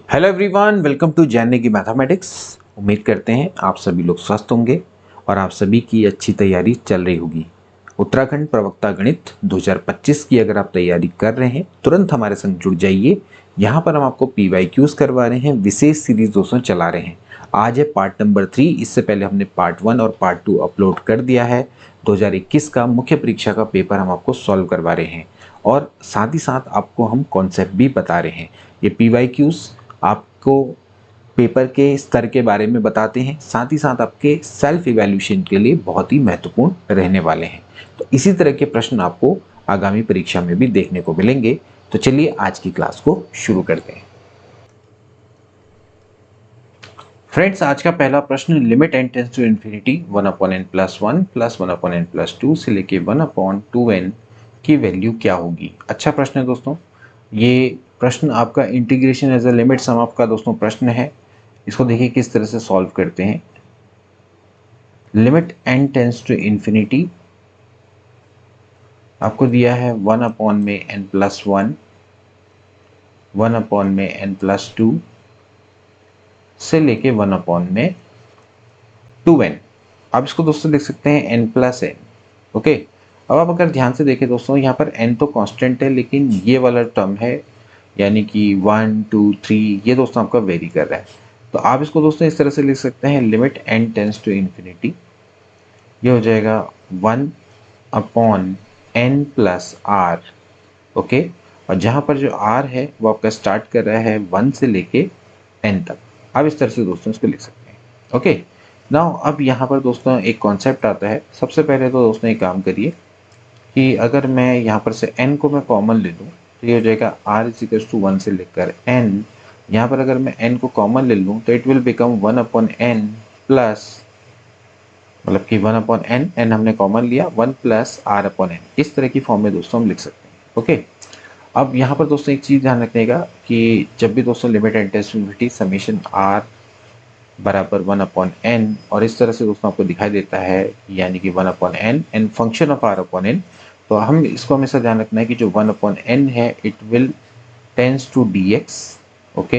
Hello everyone, welcome to जानने की mathematics. उम्मीद करते हैं आप सभी लोग स्वस्थ होंगे और आप सभी की अच्छी तैयारी चल रही होगी। उत्तराखंड प्रवक्ता गणित 2025 की अगर आप तैयारी कर रहे हैं तुरंत हमारे संग जुड़ जाइए। यहाँ पर हम आपको PYQs करवा रहे हैं, विशेष सीरीज दोस्तों चला रहे हैं। आज है पार्ट नंबर 3। इससे पहले हमने पार्ट 1 और पार्ट 2 अपलोड कर दिया है। 2021 का मुख्य परीक्षा का पेपर हम आपको सॉल्व करवा रहे हैं और साथ ही साथ आपको हम कॉन्सेप्ट भी बता रहे हैं। ये PYQs आपको पेपर के स्तर के बारे में बताते हैं, साथ ही साथ आपके सेल्फ इवैल्यूएशन के लिए बहुत ही महत्वपूर्ण रहने वाले हैं। तो इसी तरह के प्रश्न आपको आगामी परीक्षा में भी देखने को मिलेंगे। तो चलिए आज की क्लास को शुरू करते हैं। फ्रेंड्स, आज का पहला प्रश्न, limit n tends to infinity 1/n + 1 + 1/n + 2 से लेके 1/2n की वैल्यू क्या होगी। अच्छा प्रश्न है दोस्तों। ये प्रश्न आपका integration as a limit sum of का दोस्तों प्रश्न है। इसको देखिए किस तरह से सॉल्व करते हैं। Limit n tends to infinity आपको दिया है 1/n+1 1/n+2 से लेके 1/2n। आप इसको दोस्तों लिख सकते हैं n+n। ओके, अब आप अगर ध्यान से देखें दोस्तों, यहाँ पर n तो कांस्टेंट है, लेकिन ये वाला टर्म है यानी कि 1 2 3 ये दोस्तों आपका वेरी कर रहा है। तो आप इसको दोस्तों इस तरह से लिख सकते हैं, limit n tends to infinity, ये हो जाएगा 1/n+r। ओके, और जहाँ पर जो r है वो आपका स्टार्ट कर रहा है 1 से लेके n तक। आप इस तरह से दोस्तों इसको लिख सकते हैं। ओके, नाउ अब यहाँ पर दोस्तों एक कॉन्सेप्ट आता है। सबसे पहले तो दोस्तों एक काम करिए कि अगर मैं यहाँ पर से n को मैं कॉमन ले लूँ तो ये हो जाएगा r = 1 से लेकर n। यहाँ पर अगर मैं n को कॉमन ले लूँ तो it will become 1/n plus, मतलब कि 1/n, n हमने कॉमन लिया, 1 + r/n। इस तरह की फॉर्म में दोस्तों हम लिख सकते हैं। ओके, अब यहाँ पर दोस्तों एक चीज़ ध्यान रखिएगा कि जब भी दोस्तों limit n tends to infinity summation r बराबर 1/n और इस तरह से दोस्तों आपको दिखाई देता है, यानी कि 1/n n function of r/n, तो हम इसको हमेशा ध्यान रखना है कि जो 1/n है it will tends to dx। Okay,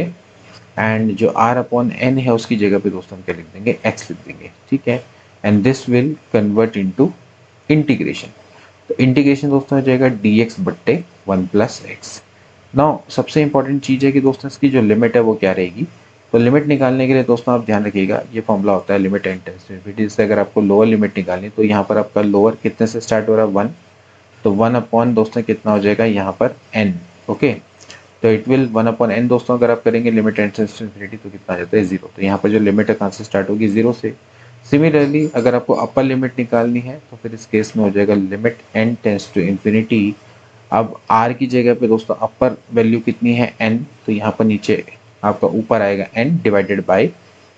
and जो r/n है उसकी जगह पे दोस्तों हम क्या लिख देंगे, x लिख देंगे। ठीक है, and this will convert into integration. तो इंटीग्रेशन दोस्तों हो जाएगा dx/1 + x। नाउ सबसे इंपॉर्टेंट चीज़ है कि दोस्तों इसकी जो लिमिट है वो क्या रहेगी। तो लिमिट निकालने के लिए दोस्तों आप ध्यान रखिएगा, ये फॉर्मूला होता है limit n tends to infinity से। अगर आपको लोअर लिमिट निकालनी तो यहाँ पर आपका लोअर कितने से स्टार्ट हो रहा है, 1। तो 1/, दोस्तों कितना हो जाएगा यहाँ पर n। ओके, तो इट विल 1/n दोस्तों अगर आप करेंगे limit n tends to infinity तो कितना आ जाता है, 0। तो यहाँ पर जो लिमिट है कहाँ से स्टार्ट होगी, 0 से। सिमिलरली अगर आपको अपर लिमिट निकालनी है तो फिर इस केस में हो जाएगा limit n tends to infinity. अब r की जगह पे दोस्तों अपर वैल्यू कितनी है, n, तो यहाँ पर नीचे आपका ऊपर आएगा n डिवाइडेड बाय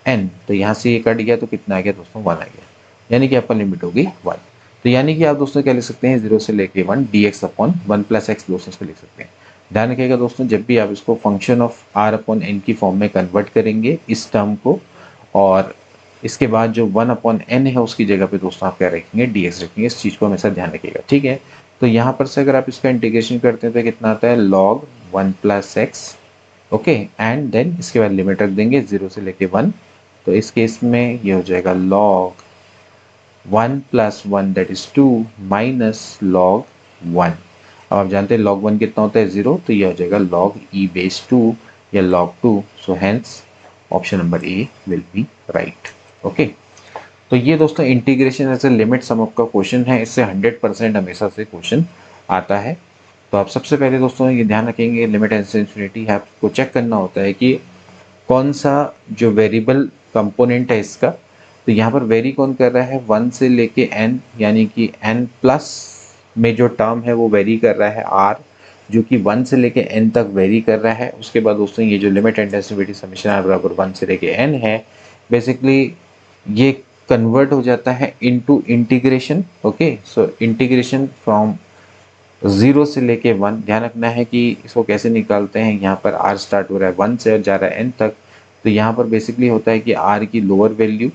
n। तो यहाँ से ये कट गया तो कितना आ गया दोस्तों, 1 आ गया, यानी कि अपर लिमिट होगी 1। तो यानी कि आप दोस्तों क्या लिख सकते हैं, 0 से लेके 1 dx/1 + x दोस्तों इसको लिख सकते हैं। ध्यान रखिएगा दोस्तों, जब भी आप इसको फंक्शन ऑफ r/n की फॉर्म में कन्वर्ट करेंगे इस टर्म को, और इसके बाद जो 1/n है उसकी जगह पे दोस्तों आप क्या रखेंगे, dx रखेंगे। इस चीज़ को हमेशा ध्यान रखिएगा। ठीक है, तो यहाँ पर से अगर आप इसका इंटीग्रेशन करते हैं तो कितना आता है, log 1 + x। Okay, and then इसके बाद लिमिट रख देंगे 0 से लेके 1। तो इस केस में ये हो जाएगा log 1 + 1 that is 2 minus log 1। अब आप जानते हैं log 1 कितना होता है, 0। तो ये हो जाएगा log e⁻² या log 2। So hence option number A will be right. Okay, तो ये दोस्तों integration as a limit sum of का क्वेश्चन है। इससे 100% हमेशा से क्वेश्चन आता है। तो आप सबसे पहले दोस्तों ये ध्यान रखेंगे, लिमिट एज इन्फिनिटी है, आपको चेक करना होता है कि कौन सा जो वेरिएबल कंपोनेंट है इसका। तो यहाँ पर वेरी कौन कर रहा है, 1 से लेके n, यानी कि n प्लस में जो टर्म है वो वेरी कर रहा है r, जो कि 1 से लेके n तक वेरी कर रहा है। उसके बाद दोस्तों ये जो limit and density summation r बराबर 1 से लेके n है, बेसिकली ये कन्वर्ट हो जाता है into integration. Okay, so integration from 0 से लेके 1। ध्यान रखना है कि इसको कैसे निकालते हैं। यहाँ पर r स्टार्ट हो रहा है 1 से और जा रहा है n तक। तो यहाँ पर बेसिकली होता है कि r की लोअर वैल्यू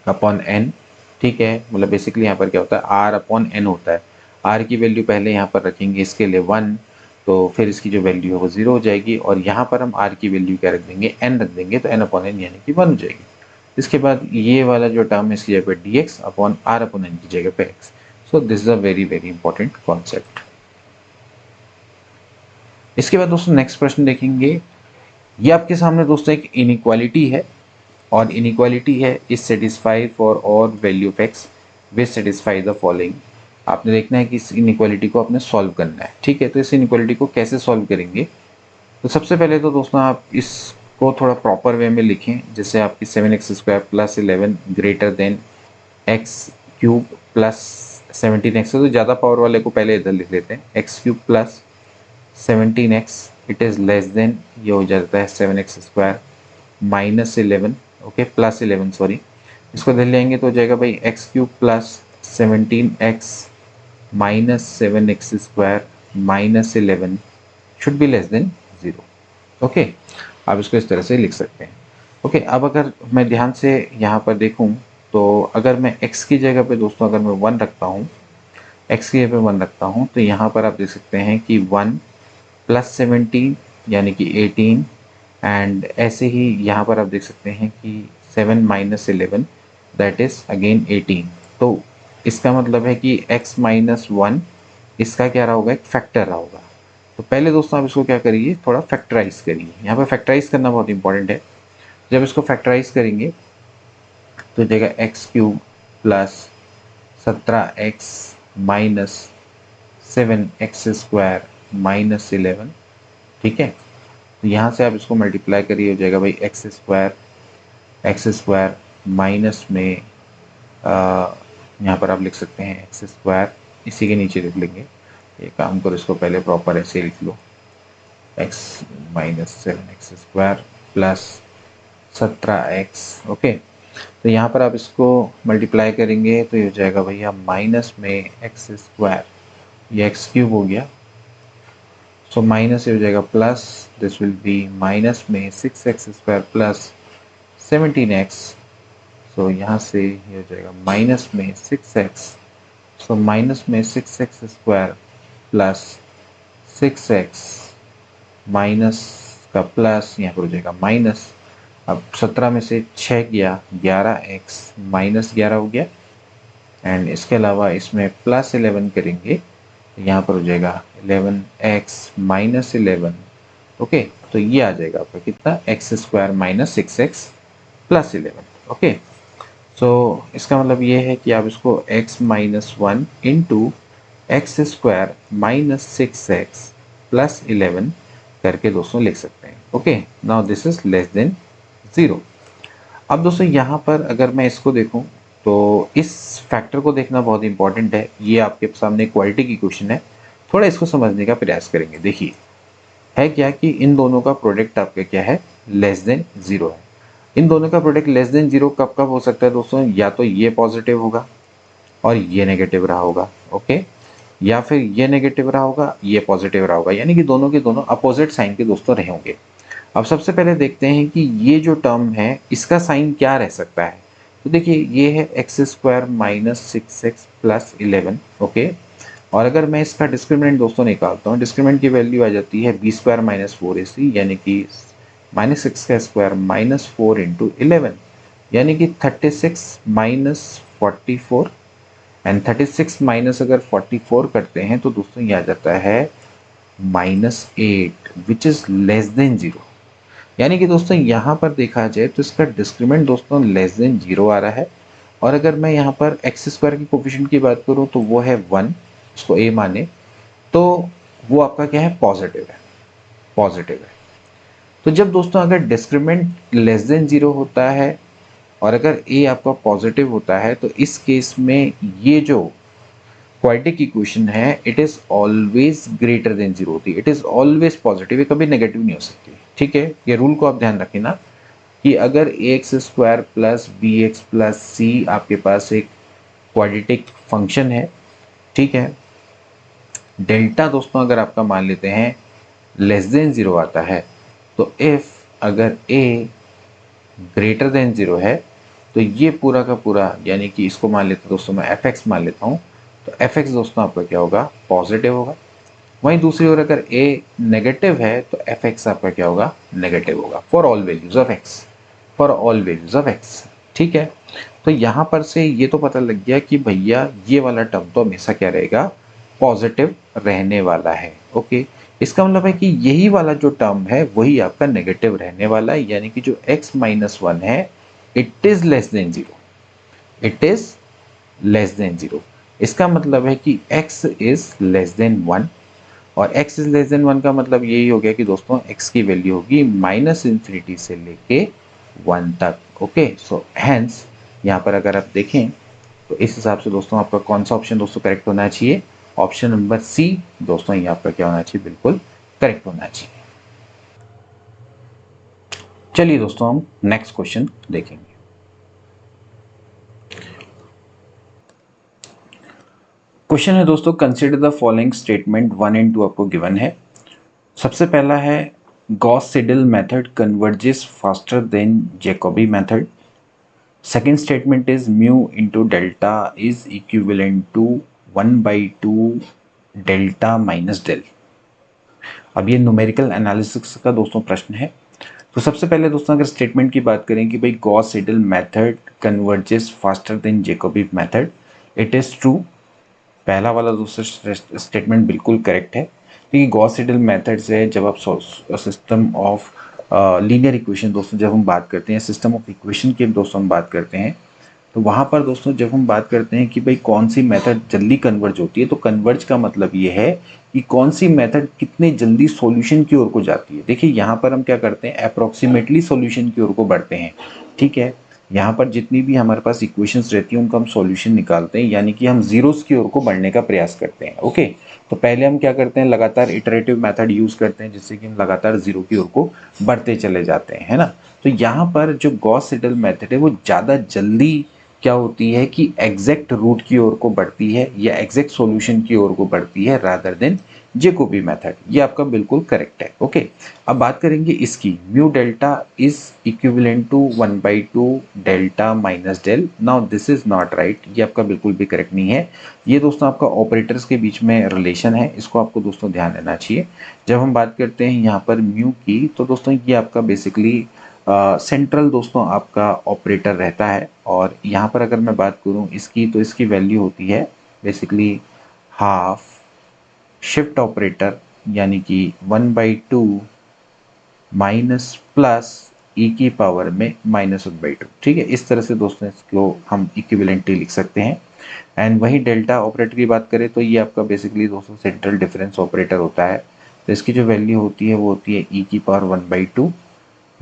अपॉन n। ठीक है, मतलब बेसिकली यहाँ पर क्या होता है, r/n होता है। r की वैल्यू पहले यहाँ पर रखेंगे इसके लिए 1, तो फिर इसकी जो वैल्यू है वो 0 हो जाएगी, और यहाँ पर हम r की वैल्यू क्या रख देंगे, n रख देंगे, तो n अपॉन n यानी कि 1 हो जाएगी। इसके बाद ये वाला जो टर्म है इसकी जगह पे dx upon r upon n की जगह पे x। So this is a very very important concept. इसके बाद दोस्तों नेक्स्ट प्रश्न देखेंगे। ये आपके सामने दोस्तों एक इनइक्वालिटी है, और इनइक्वालिटी है is satisfied for all value of x which satisfy the following. आपने देखना है कि इस इनइक्वालिटी को आपने सॉल्व करना है, ठीक है। तो इस इनइक्वालिटी को कैसे सॉल्व करेंगे, तो सबसे पहले तो दोस्तों आप इसको थोड़ा प्रॉपर वे में लिखें, जैसे आपकी 7x² plus 11 greater than x³ plus 17x। तो ज़्यादा पावर वाले को पहले इधर लिख लेते हैं, x³ plus 17x it is less than, ये हो जाता है 7x² minus 11, okay plus 11 sorry, इसको इधर ले आएंगे तो हो जाएगा भाई x³ plus 17x minus 7x² minus 11 should be less then 0, okay. आप इसको इस तरह से लिख सकते हैं, ओके। अब अगर मैं ध्यान से यहाँ पर देखूँ, तो अगर मैं x की जगह पे दोस्तों अगर मैं 1 रखता हूँ, x की जगह पे 1 रखता हूँ, तो यहाँ पर आप देख सकते हैं कि 1 प्लस 17 यानी कि 18, एंड ऐसे ही यहाँ पर आप देख सकते हैं कि 7 माइनस 11 दैट इज अगेन 18। तो इसका मतलब है कि x माइनस 1 इसका क्या रहा होगा, एक फैक्टर रहा होगा। तो पहले दोस्तों आप इसको क्या करिए, थोड़ा फैक्टराइज करिए। यहाँ पर फैक्टराइज करना बहुत इंपॉर्टेंट है। जब इसको फैक्टराइज करेंगे तो जाएगा x³ plus 17x minus 7x² minus 11, ठीक है। तो यहाँ से आप इसको मल्टीप्लाई करिए, हो जाएगा भाई x² माइनस में यहाँ पर आप लिख सकते हैं x², इसी के नीचे लिख लेंगे। ये काम करो, इसको पहले प्रॉपर ऐसे लिख लो, x minus 7x² plus 17x, okay. तो यहाँ पर आप इसको मल्टीप्लाई करेंगे तो ये हो जाएगा भैया माइनस में x², ये x³ हो गया, सो माइनस ये हो जाएगा plus, this will B minus में 6x² प्लस 17x, सो यहाँ से ये हो जाएगा माइनस में 6x, सो माइनस में 6x² प्लस 6x माइनस का प्लस यहाँ पर हो जाएगा माइनस। अब 17 में से 6 गया 11x माइनस 11 हो गया, एंड इसके अलावा इसमें प्लस 11 करेंगे, यहाँ पर हो जाएगा 11x माइनस 11, ओके। तो ये आ जाएगा आपका कितना, x² minus 6x plus 11, okay. सो इसका मतलब ये है कि आप इसको x minus 1 into x² minus 6x plus 11 करके दोस्तों लिख सकते हैं, okay. Now this is less than 0। अब दोस्तों यहाँ पर अगर मैं इसको देखूँ तो इस फैक्टर को देखना बहुत इंपॉर्टेंट है। ये आपके सामने क्वालिटी की क्वेश्चन है, थोड़ा इसको समझने का प्रयास करेंगे। देखिए है क्या कि इन दोनों का प्रोडक्ट आपका क्या है, लेस देन 0 है। इन दोनों का प्रोडक्ट लेस देन 0 कब कब हो सकता है दोस्तों, या तो ये पॉजिटिव होगा और ये नेगेटिव रहा होगा, ओके, या फिर ये नेगेटिव रहा होगा ये पॉजिटिव रहा होगा, यानी कि दोनों के दोनों अपोजिट साइन के दोस्तों रहे होंगे। अब सबसे पहले देखते हैं कि ये जो टर्म है इसका साइन क्या रह सकता है। तो देखिए ये है x² minus 6x plus 11, okay. और अगर मैं इसका डिस्क्रिमिनेंट दोस्तों निकालता हूँ, डिस्क्रिमिनेंट की वैल्यू आ जाती है b² माइनस 4ac, यानी कि माइनस 6 का स्क्वायर माइनस 4 इंटू 11, यानी कि 36 माइनस 44, एंड 36 माइनस अगर 44 करते हैं तो दोस्तों ये आ जाता है -8 विच इज लेस देन 0। यानी कि दोस्तों यहाँ पर देखा जाए तो इसका डिस्क्रिमिनेंट दोस्तों लेस देन 0 आ रहा है। और अगर मैं यहाँ पर x² की कोफिशिएंट की बात करूँ तो वो है 1, उसको a माने तो वो आपका क्या है, पॉजिटिव है, पॉजिटिव है। तो जब दोस्तों अगर डिस्क्रिमिनेंट लेस देन 0 होता है और अगर a आपका पॉजिटिव होता है, तो इस केस में ये जो क्वाड्रेटिक इक्वेशन है it is always greater than 0 होती है, इट इज ऑलवेज पॉजिटिव, ये कभी नेगेटिव नहीं हो सकती, ठीक है। ये रूल को आप ध्यान रखें ना कि अगर ax² plus bx plus c आपके पास एक क्वाड्रेटिक फंक्शन है, ठीक है, डेल्टा दोस्तों अगर आपका मान लेते हैं लेस देन 0 आता है, तो इफ अगर a ग्रेटर देन 0 है तो ये पूरा का पूरा, यानी कि इसको मान लेते दोस्तों मैं fx मान लेता हूँ, तो fx दोस्तों आपका क्या होगा, पॉजिटिव होगा। वहीं दूसरी ओर अगर a नेगेटिव है तो fx आपका क्या होगा, नेगेटिव होगा for all values of x, for all values of x। ठीक है, तो यहां पर से ये तो पता लग गया कि भैया ये वाला टर्म तो हमेशा क्या रहेगा, पॉजिटिव रहने वाला है। ओके, इसका मतलब है कि यही वाला जो टर्म है वही आपका नेगेटिव रहने वाला है, यानी कि जो x माइनस वन है it is less than zero, it is less than zero. इसका मतलब है कि x is less than one, और x is less than one का मतलब यही हो गया कि दोस्तों x की वैल्यू होगी माइनस इंफिनिटी से लेके वन तक। ओके, सो हैंस यहाँ पर अगर आप देखें तो इस हिसाब से दोस्तों आपका कौन सा ऑप्शन दोस्तों करेक्ट होना चाहिए, ऑप्शन नंबर सी दोस्तों ये आपका क्या होना चाहिए, बिल्कुल करेक्ट होना चाहिए। चलिए दोस्तों हम नेक्स्ट क्वेश्चन देखेंगे। क्वेश्चन है दोस्तों, consider the following statement, 1 and 2 आपको गिवन है। सबसे पहला है Gauss Seidel method converges faster than Jacobi method. Second statement is mu into delta is equivalent to 1/2 delta minus del. अब ये न्यूमेरिकल एनालिसिस का दोस्तों प्रश्न है। तो सबसे पहले दोस्तों अगर स्टेटमेंट की बात करें कि भाई Gauss Seidel method converges faster than Jacobi method, it is true. पहला वाला दूसरा स्टेटमेंट बिल्कुल करेक्ट है, क्योंकि गॉस सीडल मेथड से जब आप सिस्टम ऑफ लीनियर इक्वेशन दोस्तों जब हम बात करते हैं, सिस्टम ऑफ इक्वेशन की दोस्तों हम बात करते हैं, तो वहाँ पर दोस्तों जब हम बात करते हैं कि भाई कौन सी मेथड जल्दी कन्वर्ज होती है, तो कन्वर्ज का मतलब ये है कि कौन सी मेथड कितने जल्दी सॉल्यूशन की ओर को जाती है। देखिए यहाँ पर हम क्या करते हैं, अप्रोक्सीमेटली सॉल्यूशन की ओर को बढ़ते हैं। ठीक है, यहाँ पर जितनी भी हमारे पास इक्वेशंस रहती हैं उनका हम सॉल्यूशन निकालते हैं, यानी कि हम जीरोस की ओर को बढ़ने का प्रयास करते हैं। ओके, तो पहले हम क्या करते हैं, लगातार इटरेटिव मेथड यूज करते हैं जिससे कि हम लगातार जीरो की ओर को बढ़ते चले जाते हैं, है ना। तो यहाँ पर जो गॉस सीडल मेथड है वो ज़्यादा जल्दी क्या होती है कि एग्जैक्ट रूट की ओर को बढ़ती है या एग्जैक्ट सॉल्यूशन की ओर को बढ़ती है रादर देन जैकोबी मेथड। ये आपका बिल्कुल करेक्ट है। ओके, अब बात करेंगे इसकी, mu delta is equivalent to 1/2 delta minus del. Now this is not right, ये आपका बिल्कुल भी करेक्ट नहीं है। ये दोस्तों आपका ऑपरेटर्स के बीच में रिलेशन है, इसको आपको दोस्तों ध्यान देना चाहिए। जब हम बात करते हैं यहाँ पर म्यू की, तो दोस्तों ये आपका बेसिकली सेंट्रल दोस्तों आपका ऑपरेटर रहता है, और यहाँ पर अगर मैं बात करूँ इसकी, तो इसकी वैल्यू होती है बेसिकली हाफ शिफ्ट ऑपरेटर, यानी कि 1/2 माइनस प्लस ई की पावर में -1/2। ठीक है, इस तरह से दोस्तों इसको हम इक्विवेलेंटली लिख सकते हैं। एंड वही डेल्टा ऑपरेटर की बात करें तो ये आपका बेसिकली दोस्तों सेंट्रल डिफरेंस ऑपरेटर होता है। तो इसकी जो वैल्यू होती है वो होती है ई की पावर 1/2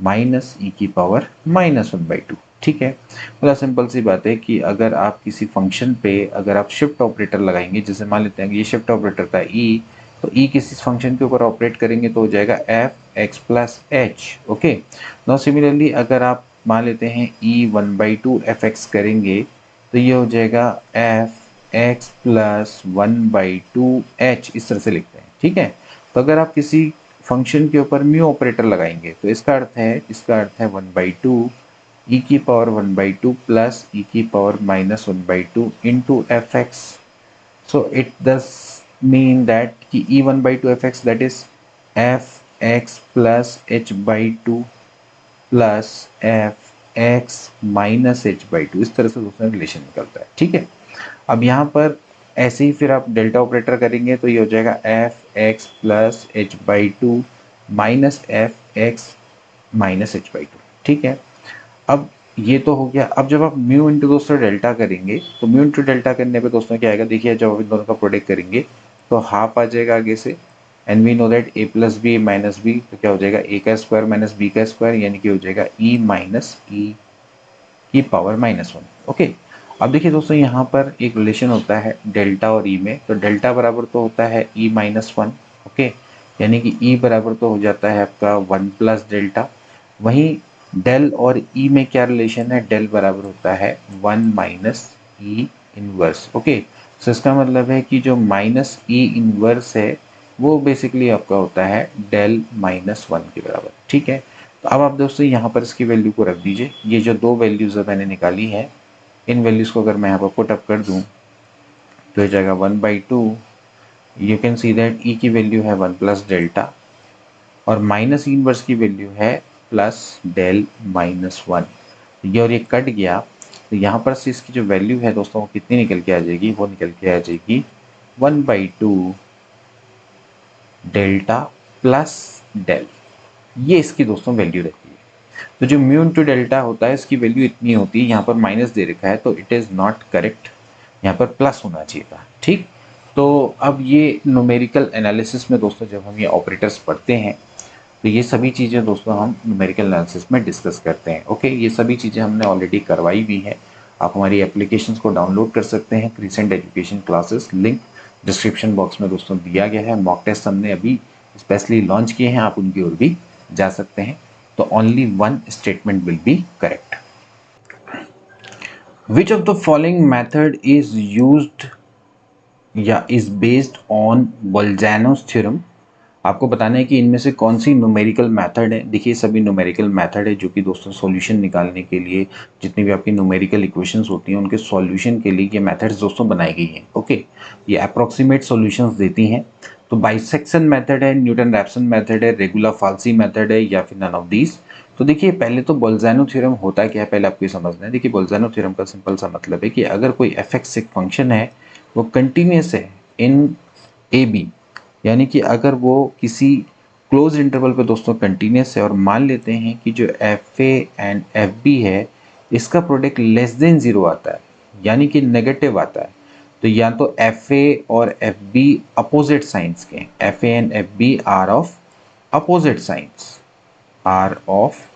माइनस ई की पावर -1/2। ठीक है, मतलब सिंपल सी बात है कि अगर आप किसी फंक्शन पे अगर आप शिफ्ट ऑपरेटर लगाएंगे, जैसे मान लेते हैं कि ये शिफ्ट ऑपरेटर था ई, तो ई किसी फंक्शन के ऊपर ऑपरेट करेंगे तो हो जाएगा F x plus H. Okay, now similarly अगर आप मान लेते हैं ई 1/2 एफ एक्स करेंगे तो ये हो जाएगा एफ एक्स प्लस 1/2 एच, इस तरह से लिखते हैं। ठीक है, तो अगर आप किसी फंक्शन के ऊपर म्यू ऑपरेटर लगाएंगे तो इसका अर्थ है 1/2 ई की पावर 1/2 प्लस ई की power -1/2 into F x. So it दस मीन दैट कि ई 1/2 F x that is F x plus h/2 plus F x minus h/2, इस तरह से दूसरा रिलेशन निकलता है। ठीक है, अब यहाँ पर ऐसे ही फिर आप डेल्टा ऑपरेटर करेंगे तो ये हो जाएगा F x plus h/2 minus F x minus h/2। ठीक है, अब ये तो हो गया। अब जब आप म्यू इंटू दोस्तों डेल्टा करेंगे तो म्यू इंटू डेल्टा करने पे दोस्तों क्या आएगा, देखिए जब आप इन दोनों का प्रोडक्ट करेंगे तो हाफ आ जाएगा आगे से, and we know that a plus b minus b, तो क्या हो जाएगा ए का स्क्वायर माइनस बी का स्क्वायर, यानी कि हो जाएगा ई माइनस ई की पावर -1। ओके, अब देखिए दोस्तों यहाँ पर एक रिलेशन होता है डेल्टा और ई में, तो डेल्टा बराबर तो होता है ई -1। ओके, यानी कि ई बराबर तो हो जाता है आपका 1 प्लस डेल्टा। वहीं डेल और ई में क्या रिलेशन है, डेल बराबर होता है 1 माइनस ई इनवर्स। ओके, सो इसका मतलब है कि जो माइनस ई इनवर्स है वो बेसिकली आपका होता है डेल -1 के बराबर। ठीक है, तो अब आप दोस्तों यहाँ पर इसकी वैल्यू को रख दीजिए। ये जो दो वैल्यूज मैंने निकाली है, इन वैल्यूज को अगर मैं यहाँ पर पुट अप कर दूँ तो हो जाएगा 1/2 यू कैन सी दैट ई की वैल्यू है 1 प्लस डेल्टा और माइनस इनवर्स की वैल्यू है प्लस डेल माइनस 1। ये और ये कट गया तो यहाँ पर से इसकी जो वैल्यू है दोस्तों वो कितनी निकल के आ जाएगी, वो निकल के आ जाएगी 1/2 डेल्टा प्लस डेल। ये इसकी दोस्तों वैल्यू रहती है। तो जो म्यू इंटू डेल्टा होता है इसकी वैल्यू इतनी होती है, यहाँ पर माइनस दे रखा है तो इट इज़ नॉट करेक्ट, यहाँ पर प्लस होना चाहिए था। ठीक, तो अब ये न्यूमेरिकल एनालिसिस में दोस्तों जब हम ये ऑपरेटर्स पढ़ते हैं तो ये सभी चीज़ें दोस्तों हम न्यूमेरिकल एनालिसिस में डिस्कस करते हैं। ओके, ये सभी चीज़ें हमने ऑलरेडी करवाई भी है। आप हमारी एप्लीकेशंस को डाउनलोड कर सकते हैं। Crescent education classes link description box में दोस्तों दिया गया है। मॉक टेस्ट हमने अभी स्पेशली लॉन्च किए हैं, आप उनकी ओर भी जा सकते हैं। तो only one statement will be correct. Which of the following method is used या इज बेस्ड ऑन बोल्जानोस थ्योरम। आपको बताना है कि इनमें से कौन सी न्यूमेरिकल मेथड है। देखिए सभी न्यूमेरिकल मेथड है जो कि दोस्तों सॉल्यूशन निकालने के लिए, जितनी भी आपकी न्यूमेरिकल इक्वेशंस होती हैं उनके सॉल्यूशन के लिए ये मेथड्स दोस्तों बनाई गई हैं। ओके, ये अप्रोक्सीमेट सॉल्यूशंस देती हैं। तो बाइसेक्शन मेथड है, न्यूटन रैप्सन मेथड है, रेगुलर फाल्सी मेथड है या फिर नन ऑफ दीज। तो देखिए पहले तो बोल्जानो थ्योरम होता क्या है पहले आपको ये समझना है। देखिए बोल्जानो थ्योरम का सिंपल सा मतलब है कि अगर कोई एफ(x) एक फंक्शन है वो कंटिन्यूस है इन ए बी, यानी कि अगर वो किसी क्लोज इंटरवल पे दोस्तों कंटिन्यूस है और मान लेते हैं कि जो f a and f b है इसका प्रोडक्ट लेस देन जीरो आता है यानी कि नेगेटिव आता है, तो या तो एफ ए और एफ बी अपोजिट साइंस के, f a and f b are of opposite signs, are of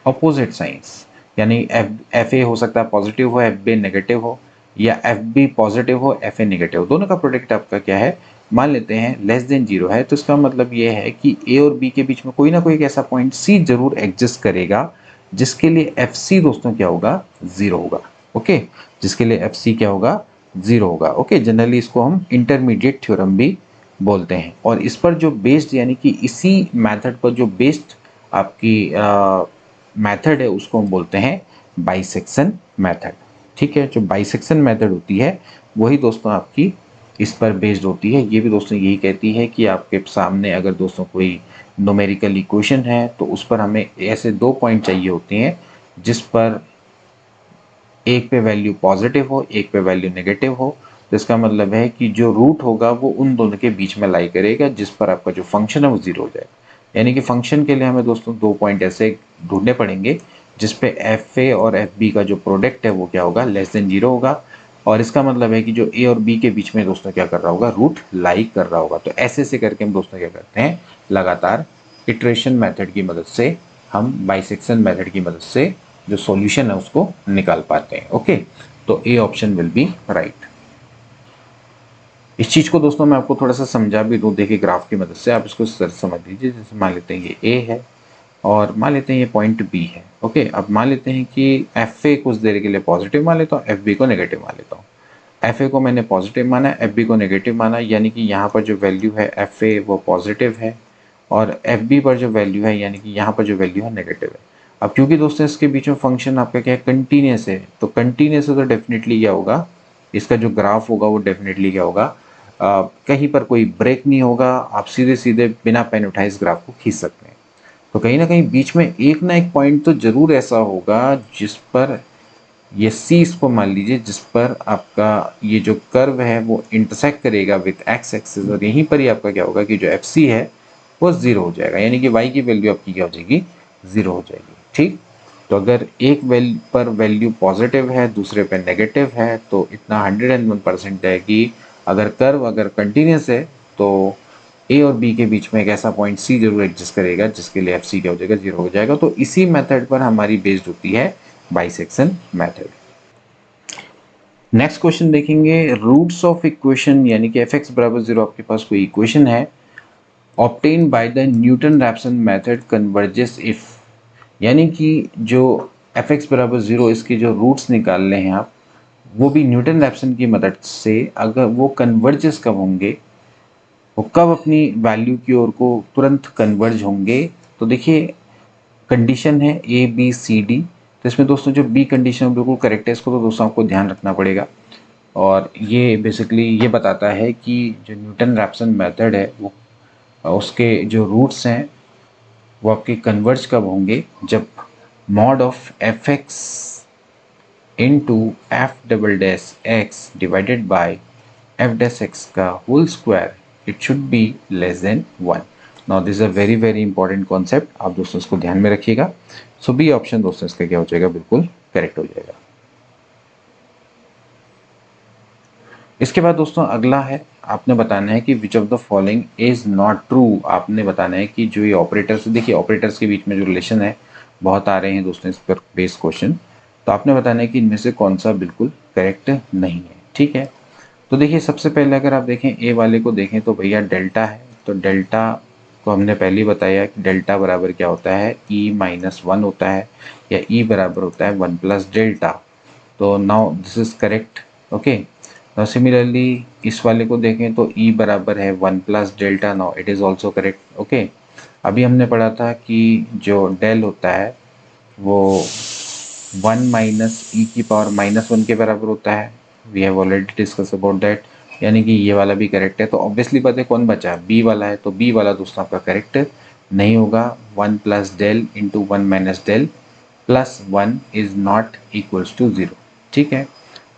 opposite signs, यानी एफ ए हो सकता है पॉजिटिव हो, एफ बी नेगेटिव हो, या एफ बी पॉजिटिव हो, एफ ए नेगेटिव हो। दोनों का प्रोडक्ट आपका क्या है, मान लेते हैं लेस देन जीरो है। तो इसका मतलब ये है कि ए और बी के बीच में कोई ना कोई एक ऐसा पॉइंट सी जरूर एग्जिस्ट करेगा जिसके लिए एफ सी दोस्तों क्या होगा, जीरो होगा। ओके, जिसके लिए एफ सी क्या होगा, जीरो होगा। ओके, जनरली इसको हम इंटरमीडिएट थ्योरम भी बोलते हैं। और इस पर जो बेस्ड यानी कि इसी मेथड पर जो बेस्ड आपकी मेथड है उसको हम बोलते हैं बाइसेक्शन मेथड। ठीक है, जो बाइसेक्शन मेथड होती है वही दोस्तों आपकी इस पर बेस्ड होती है। ये भी दोस्तों यही कहती है कि आपके सामने अगर दोस्तों कोई न्यूमेरिकल इक्वेशन है तो उस पर हमें ऐसे दो पॉइंट चाहिए होते हैं जिस पर एक पे वैल्यू पॉजिटिव हो, एक पे वैल्यू नेगेटिव हो। तो इसका मतलब है कि जो रूट होगा वो उन दोनों के बीच में लाई करेगा जिस पर आपका जो फंक्शन है वो जीरो हो जाए। यानी कि फंक्शन के लिए हमें दोस्तों दो पॉइंट ऐसे ढूंढने पड़ेंगे जिस पे एफ ए और एफ बी का जो प्रोडक्ट है वो क्या होगा, लेस देन जीरो होगा। और इसका मतलब है कि जो ए और बी के बीच में दोस्तों क्या कर रहा होगा, रूट लाई कर रहा होगा। तो ऐसे से करके हम दोस्तों क्या करते हैं, लगातार इटरेशन मेथड की मदद से हम बाइसेक्शन मेथड की मदद से जो सॉल्यूशन है उसको निकाल पाते हैं। ओके, तो A option will be right. इस चीज़ को दोस्तों मैं आपको थोड़ा सा समझा भी दूँ, देखिए ग्राफ की मदद से आप इसको समझ लीजिए। जैसे मान लेते हैं ये ए है और मान लेते हैं ये पॉइंट बी है। ओके, अब मान लेते हैं कि एफ ए कुछ देर के लिए पॉजिटिव मान लेता हूँ, एफ बी को नेगेटिव मान लेता हूँ। एफ ए को मैंने पॉजिटिव माना, एफ बी को नेगेटिव माना, यानी कि यहाँ पर जो वैल्यू है एफ ए वो पॉजिटिव है और एफ बी पर जो वैल्यू है यानी कि यहाँ पर जो वैल्यू है नेगेटिव है। अब क्योंकि दोस्तों इसके बीच में फंक्शन आपका क्या है, कंटिन्यूस है, तो कंटिन्यूस है तो डेफिनेटली क्या होगा, इसका जो ग्राफ होगा वो डेफिनेटली क्या होगा, कहीं पर कोई ब्रेक नहीं होगा। आप सीधे सीधे बिना पेन उठाए इस ग्राफ को खींच सकते हैं। तो कहीं ना कहीं बीच में एक ना एक पॉइंट तो जरूर ऐसा होगा जिस पर ये सी इसको मान लीजिए, जिस पर आपका ये जो कर्व है वो इंटरसेक्ट करेगा विथ एक्स एक्सिस, और यहीं पर ही आपका क्या होगा कि जो एफ सी है वो जीरो हो जाएगा, यानी कि वाई की वैल्यू आपकी क्या हो जाएगी, जीरो हो जाएगी। ठीक, तो अगर एक पर वैल्यू पॉजिटिव है दूसरे पे नेगेटिव है तो इतना 101% है कि अगर कर्व अगर कंटिन्यूस है तो ए और बी के बीच में एक ऐसा पॉइंट सी जरूर एग्जिस्ट करेगा जिसके लिए एफ सी क्या हो जाएगा, जीरो हो जाएगा। तो इसी मेथड पर हमारी बेस्ड होती है बाइसेक्शन मेथड। नेक्स्ट क्वेश्चन देखेंगे, रूट्स ऑफ इक्वेशन यानी कि एफ(x) बराबर जीरो आपके पास कोई इक्वेशन है, obtain by the Newton Raphson method converges if, यानी कि जो एफ(x) बराबर जीरो इसके जो रूट्स निकाल रहे हैं आप, वो भी न्यूटन रैप्सन की मदद से, अगर वो कन्वर्जेस कब होंगे, वो कब अपनी वैल्यू की ओर को तुरंत कन्वर्ज होंगे। तो देखिए कंडीशन है ए बी सी डी, तो इसमें दोस्तों जो बी कंडीशन बिल्कुल करेक्ट है, इसको तो दोस्तों आपको ध्यान रखना पड़ेगा। और ये बेसिकली ये बताता है कि जो न्यूटन रैप्सन मेथड है वो उसके जो रूट्स हैं वो आपके कन्वर्ज कब होंगे, जब mod of F X into F double dash X divided by F dash X का whole square it should be less than 1। Now this is a very very important concept, आप दोस्तों इसको ध्यान में रखिएगा। सो बी ऑप्शन दोस्तों इसका क्या हो जाएगा, बिल्कुल करेक्ट हो जाएगा। इसके बाद दोस्तों अगला है, आपने बताना है कि which of the following is not true. आपने बताना है कि जो ये ऑपरेटर्स, देखिए ऑपरेटर्स के बीच में जो रिलेशन है बहुत आ रहे हैं दोस्तों इस पर बेस क्वेश्चन, तो आपने बताना है कि इनमें से कौन सा बिल्कुल करेक्ट नहीं है। ठीक है, तो देखिए सबसे पहले अगर आप देखें ए वाले को देखें तो भैया डेल्टा है, तो डेल्टा को हमने पहले ही बताया कि डेल्टा बराबर क्या होता है, ई माइनस वन होता है, या ई बराबर होता है वन प्लस डेल्टा। तो now this is correct. Okay, now similarly इस वाले को देखें तो ई बराबर है one plus delta, now it is also correct. Okay, अभी हमने पढ़ा था कि जो डेल होता है वो वन माइनस ई की पावर माइनस वन के बराबर होता है, we have already discuss about that, यानी कि ये वाला भी करेक्ट है। तो ऑब्वियसली बात है कौन बचा, बी वाला है, तो बी वाला दोस्तों आपका करेक्ट नहीं होगा। One plus del into one minus del plus one is not equals to zero. ठीक है,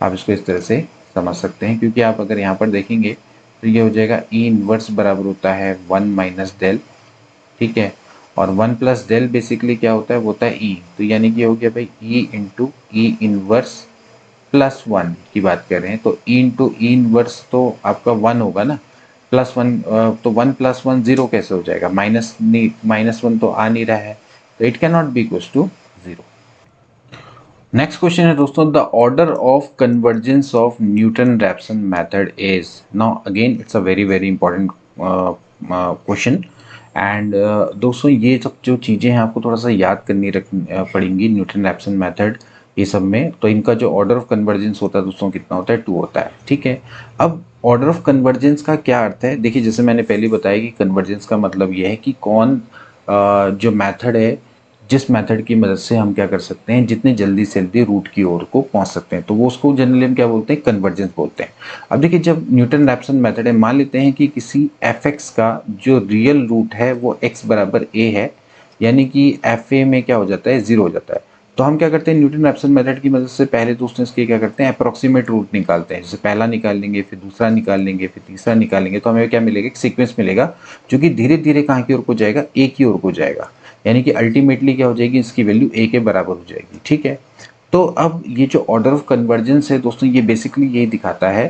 आप इसको इस तरह से समझ सकते हैं, क्योंकि आप अगर यहाँ पर देखेंगे तो ये हो जाएगा ई इनवर्स बराबर होता है वन माइनस डेल। ठीक है, और वन प्लस डेल बेसिकली क्या होता है, वो होता है ई, तो यानी कि हो गया भाई ई इंटू ई इनवर्स प्लस वन की बात कर रहे हैं, तो ई इंटू ई इनवर्स तो आपका वन होगा ना, प्लस वन, तो वन प्लस वन जीरो कैसे हो जाएगा, माइनस नहीं, माइनस वन तो आ नहीं रहा है, तो it can not be equals to zero. Next question है दोस्तों, the order of convergence of Newton Raphson method is. Now again it's a very very important question, and दोस्तों ये सब जो चीज़ें हैं आपको थोड़ा सा याद करनी पड़ेंगी न्यूटन रैप्सन मेथड ये सब में। तो इनका जो ऑर्डर ऑफ कन्वर्जेंस होता है दोस्तों कितना होता है, टू होता है। ठीक है, अब ऑर्डर ऑफ कन्वर्जेंस का क्या अर्थ है, देखिए जैसे मैंने पहले बताया कि कन्वर्जेंस का मतलब ये है कि कौन जो मेथड है, जिस मेथड की मदद से हम क्या कर सकते हैं, जितने जल्दी से जल्दी रूट की ओर को पहुंच सकते हैं, तो वो उसको जनरली हम क्या बोलते हैं, कन्वर्जेंस बोलते हैं। अब देखिए जब न्यूटन रैप्सन मेथड है, मान लेते हैं कि किसी एफ एक्स का जो रियल रूट है वो एक्स बराबर ए है, यानी कि एफ ए में क्या हो जाता है, जीरो हो जाता है। तो हम क्या करते हैं, न्यूटन रैप्सन मेथड की मदद से पहले दोस्तों इसके क्या करते हैं, अप्रोक्सीमेट रूट निकालते हैं। जैसे पहला निकाल लेंगे, फिर दूसरा निकाल लेंगे, फिर तीसरा निकाल लेंगे, तो हमें क्या मिलेगा, एक सीक्वेंस मिलेगा जो कि धीरे धीरे कहाँ की ओर को जाएगा, ए की ओर को जाएगा, यानी कि अल्टीमेटली क्या हो जाएगी, इसकी वैल्यू ए के बराबर हो जाएगी। ठीक है, तो अब ये जो ऑर्डर ऑफ कन्वर्जेंस है दोस्तों, ये बेसिकली यही दिखाता है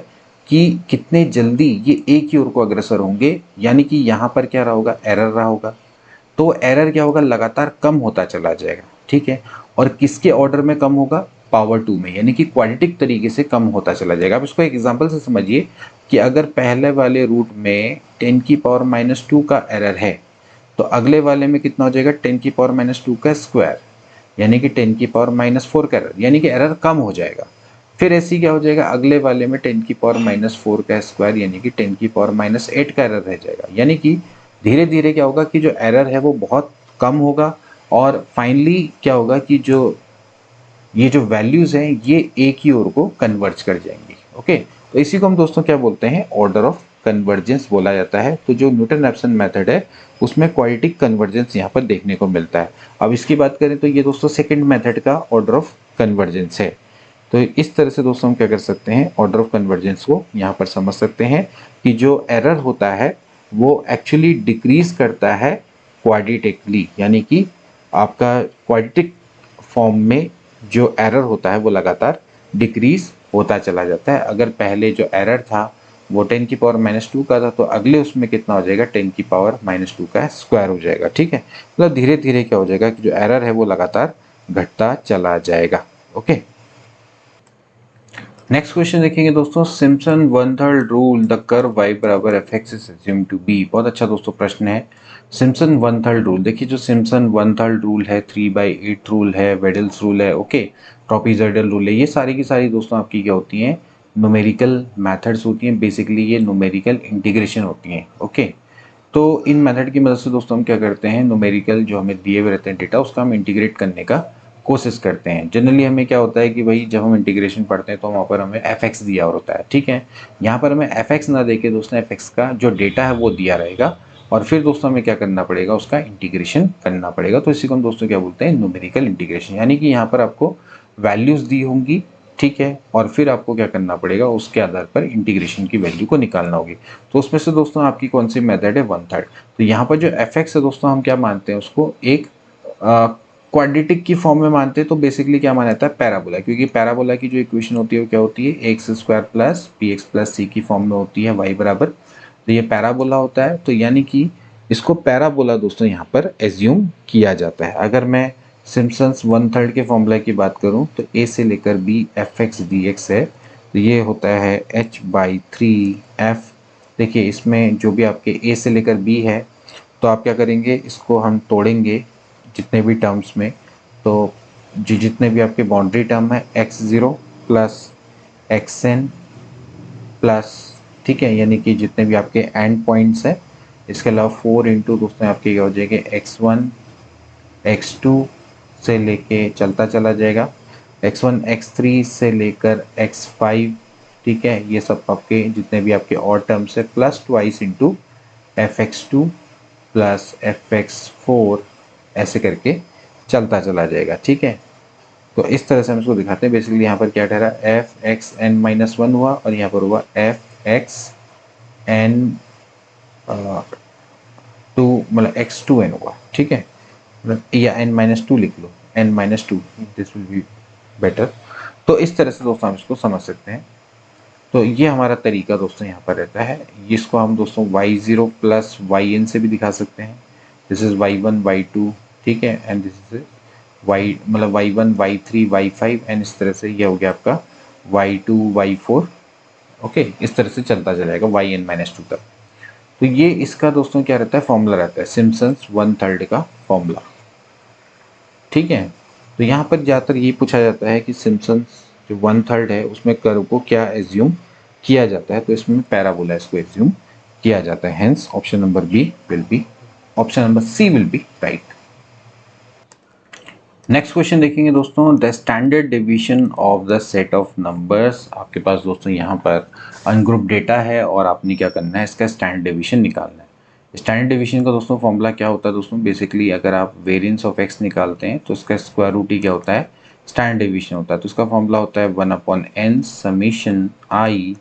कि कितने जल्दी ये ए की ओर को अग्रसर होंगे, यानी कि यहाँ पर क्या रहा होगा, एरर रहा होगा, तो एरर क्या होगा, लगातार कम होता चला जाएगा। ठीक है, और किसके ऑर्डर में कम होगा, पावर टू में, यानी कि क्वाड्रेटिक तरीके से कम होता चला जाएगा। अब इसको एक एग्जांपल से समझिए कि अगर पहले वाले रूट में 10 की पावर माइनस टू का एरर है, तो अगले वाले में कितना हो जाएगा, 10 की पावर माइनस टू का स्क्वायर, यानी कि 10 की पावर माइनस फोर का एरर, यानी कि एरर कम हो जाएगा। फिर ऐसी क्या हो जाएगा, अगले वाले में 10 की पावर माइनस फोर का स्क्वायर, यानी कि 10 की पावर माइनस एट का एरर रह जाएगा, यानी कि धीरे धीरे क्या होगा कि जो एरर है वो बहुत कम होगा, और फाइनली क्या होगा कि जो ये जो वैल्यूज हैं ये ए की ओर को कन्वर्ज कर जाएंगी। ओके, तो इसी को हम दोस्तों क्या बोलते हैं, ऑर्डर ऑफ कन्वर्जेंस बोला जाता है। तो जो न्यूटन रैप्सन मेथड है उसमें क्वाड्रेटिक कन्वर्जेंस यहाँ पर देखने को मिलता है। अब इसकी बात करें तो ये दोस्तों सेकंड मेथड का ऑर्डर ऑफ कन्वर्जेंस है। तो इस तरह से दोस्तों हम क्या कर सकते हैं, ऑर्डर ऑफ कन्वर्जेंस को यहाँ पर समझ सकते हैं कि जो एरर होता है वो एक्चुअली डिक्रीज करता है क्वाड्रेटिकली, यानी कि आपका क्वाड्रेटिक फॉर्म में जो एरर होता है वो लगातार डिक्रीज होता चला जाता है। अगर पहले जो एरर था वो 10 की पावर माइनस टू का था, तो अगले उसमें कितना हो जाएगा, 10 की पावर माइनस टू का स्क्वायर हो जाएगा। ठीक है, मतलब धीरे धीरे क्या हो जाएगा कि जो एरर है वो लगातार घटता चला जाएगा। ओके, नेक्स्ट क्वेश्चन देखेंगे दोस्तों, Simpson one third rule the curve y बराबर f x is assumed to be. बहुत अच्छा दोस्तों प्रश्न है। सिम्पसन वन थर्ड रूल, देखिए जो सिम्पसन वन थर्ड रूल है, 3/8 रूल है, वेडल्स रूल है, ओके, ट्रॉपिजॉइडल रूल है, ये सारी की सारी दोस्तों आपकी क्या होती हैं, न्यूमेरिकल मेथड्स होती हैं। बेसिकली ये न्यूमेरिकल इंटीग्रेशन होती हैं। ओके, तो इन मेथड की मदद से दोस्तों हम क्या करते हैं, न्यूमेरिकल जो हमें दिए हुए रहते हैं डेटा, उसका हम इंटीग्रेट करने का कोशिश करते हैं। जनरली हमें क्या होता है कि भाई जब हम इंटीग्रेशन पढ़ते हैं तो वहाँ पर हमें एफ एक्स दिया होता है, ठीक है। यहाँ पर हमें एफ एक्स ना देके दोस्तों एफ एक्स का जो डेटा है वो दिया रहेगा, और फिर दोस्तों हमें क्या करना पड़ेगा, उसका इंटीग्रेशन करना पड़ेगा। तो इसी को हम दोस्तों क्या बोलते हैं, न्यूमेरिकल इंटीग्रेशन। यानी कि यहाँ पर आपको वैल्यूज दी होंगी, ठीक है, और फिर आपको क्या करना पड़ेगा, उसके आधार पर इंटीग्रेशन की वैल्यू को निकालना होगी। तो उसमें से दोस्तों आपकी कौन सी मेथड है, 1/3। तो यहाँ पर जो एफ एक्स है दोस्तों हम क्या मानते हैं, उसको एक क्वाड्रेटिक की फॉर्म में मानते हैं। तो बेसिकली क्या माना जाता है, पैराबोला, क्योंकि पैराबोला की जो इक्वेशन होती है वो क्या होती है, X square plus P X plus C की फॉर्म में होती है, वाई बराबर। तो ये पैराबोला होता है। तो यानी कि इसको पैराबोला दोस्तों यहाँ पर एज्यूम किया जाता है। अगर मैं सिम्पसन्स 1/3 के फॉर्मूला की बात करूँ तो ए से लेकर b f x d x है, तो ये होता है h/3f। देखिए इसमें जो भी आपके ए से लेकर बी है, तो आप क्या करेंगे, इसको हम तोड़ेंगे जितने भी टर्म्स में। तो जितने भी आपके बाउंड्री टर्म है, x0 प्लस xn प्लस, ठीक है, यानी कि जितने भी आपके एंड पॉइंट्स है, इसके अलावा 4 इंटू दोस्तों आपके क्या हो जाएंगे, x1 x2 से लेके चलता चला जाएगा, x1 x3 से लेकर x5, ठीक है, ये सब आपके जितने भी आपके और टर्म्स है, plus twice into fx2 plus fx4, ऐसे करके चलता चला जाएगा, ठीक है। तो इस तरह से हम इसको दिखाते हैं। बेसिकली यहाँ पर क्या ठहरा, F X N minus one हुआ, और यहाँ पर हुआ एफ एक्स एन टू, मतलब एक्स टू एन हुआ, ठीक है, या एन माइनस टू लिख लो, N minus two, this will be better. तो इस तरह से दोस्तों हम इसको समझ सकते हैं। तो ये हमारा तरीका दोस्तों यहाँ पर रहता है। इसको हम दोस्तों y0 प्लस वाई एन से भी दिखा सकते हैं। दिस इज y1 y2, ठीक है, एंड दिस इज y, मतलब y1 y3 y5, एंड इस तरह से ये हो गया आपका y2 y4। ओके, इस तरह से चलता चलेगा yn-2 तक। तो ये इसका दोस्तों क्या रहता है, फॉर्मूला रहता है, सिम्पसन्स 1/3 का फॉर्मूला, ठीक है। तो यहाँ पर ज़्यादातर ये पूछा जाता है कि सिम्पसन्स जो 1/3 है उसमें कर्व को क्या एज्यूम किया जाता है। तो इसमें पैराबोला इसको एज्यूम किया जाता है। Hence option number B will be, option number C will be right. Next question देखेंगे दोस्तों, the standard division of the set of numbers. आपके पास दोस्तों यहाँ पर अनग्रुप डेटा है और आपने क्या करना है, इसका स्टैंडर्ड डिवीजन निकालना है। स्टैंडर्ड डिवीजन का दोस्तों फॉर्मूला क्या होता है दोस्तों, बेसिकली अगर आप वेरिएंस ऑफ एक्स निकालते हैं तो इसका स्क्वायर रूट ही क्या होता है, स्टैंडर्ड डिवीजन होता है। तो इसका फॉर्मूला होता है 1/n समीशन आई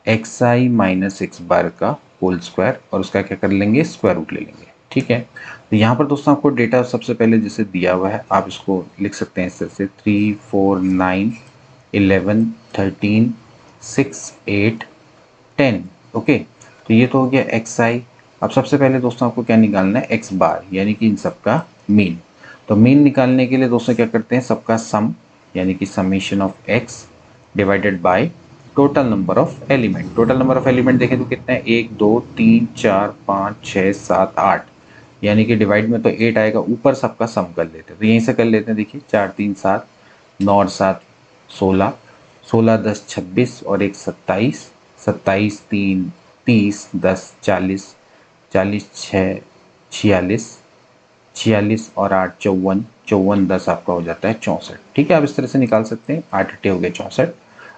एक्स आई माइनस एक्स बार का होल स्क्वायर, और उसका क्या कर लेंगे, स्क्वायर रूट ले लेंगे, ठीक है। तो यहाँ पर दोस्तों आपको डेटा सबसे पहले जैसे दिया हुआ है, आप इसको लिख सकते हैं इस तरह से 3 4 9 11 13 6 8 10। ओके, तो ये तो हो गया एक्स आई। अब सबसे पहले दोस्तों आपको क्या निकालना है, एक्स बार, यानी कि इन सबका मीन। तो मीन निकालने के लिए दोस्तों क्या करते हैं, सबका सम, यानी कि summation of x divided by total number of element. Total number of element देखें तो कितना है, 1 2 3 4 5 6 7 8, यानी कि डिवाइड में तो 8 आएगा, ऊपर सबका सम कर लेते हैं। तो यहीं से कर लेते हैं, देखिए 4 3 7, 9 और 7 16, 16 10 26 और 1 27, 27 3 30, 10 40, 40 6 46, 46 और 8 54, 54 10 आपका हो जाता है 64, ठीक है। आप इस तरह से निकाल सकते हैं, 8 8 हो गए 64।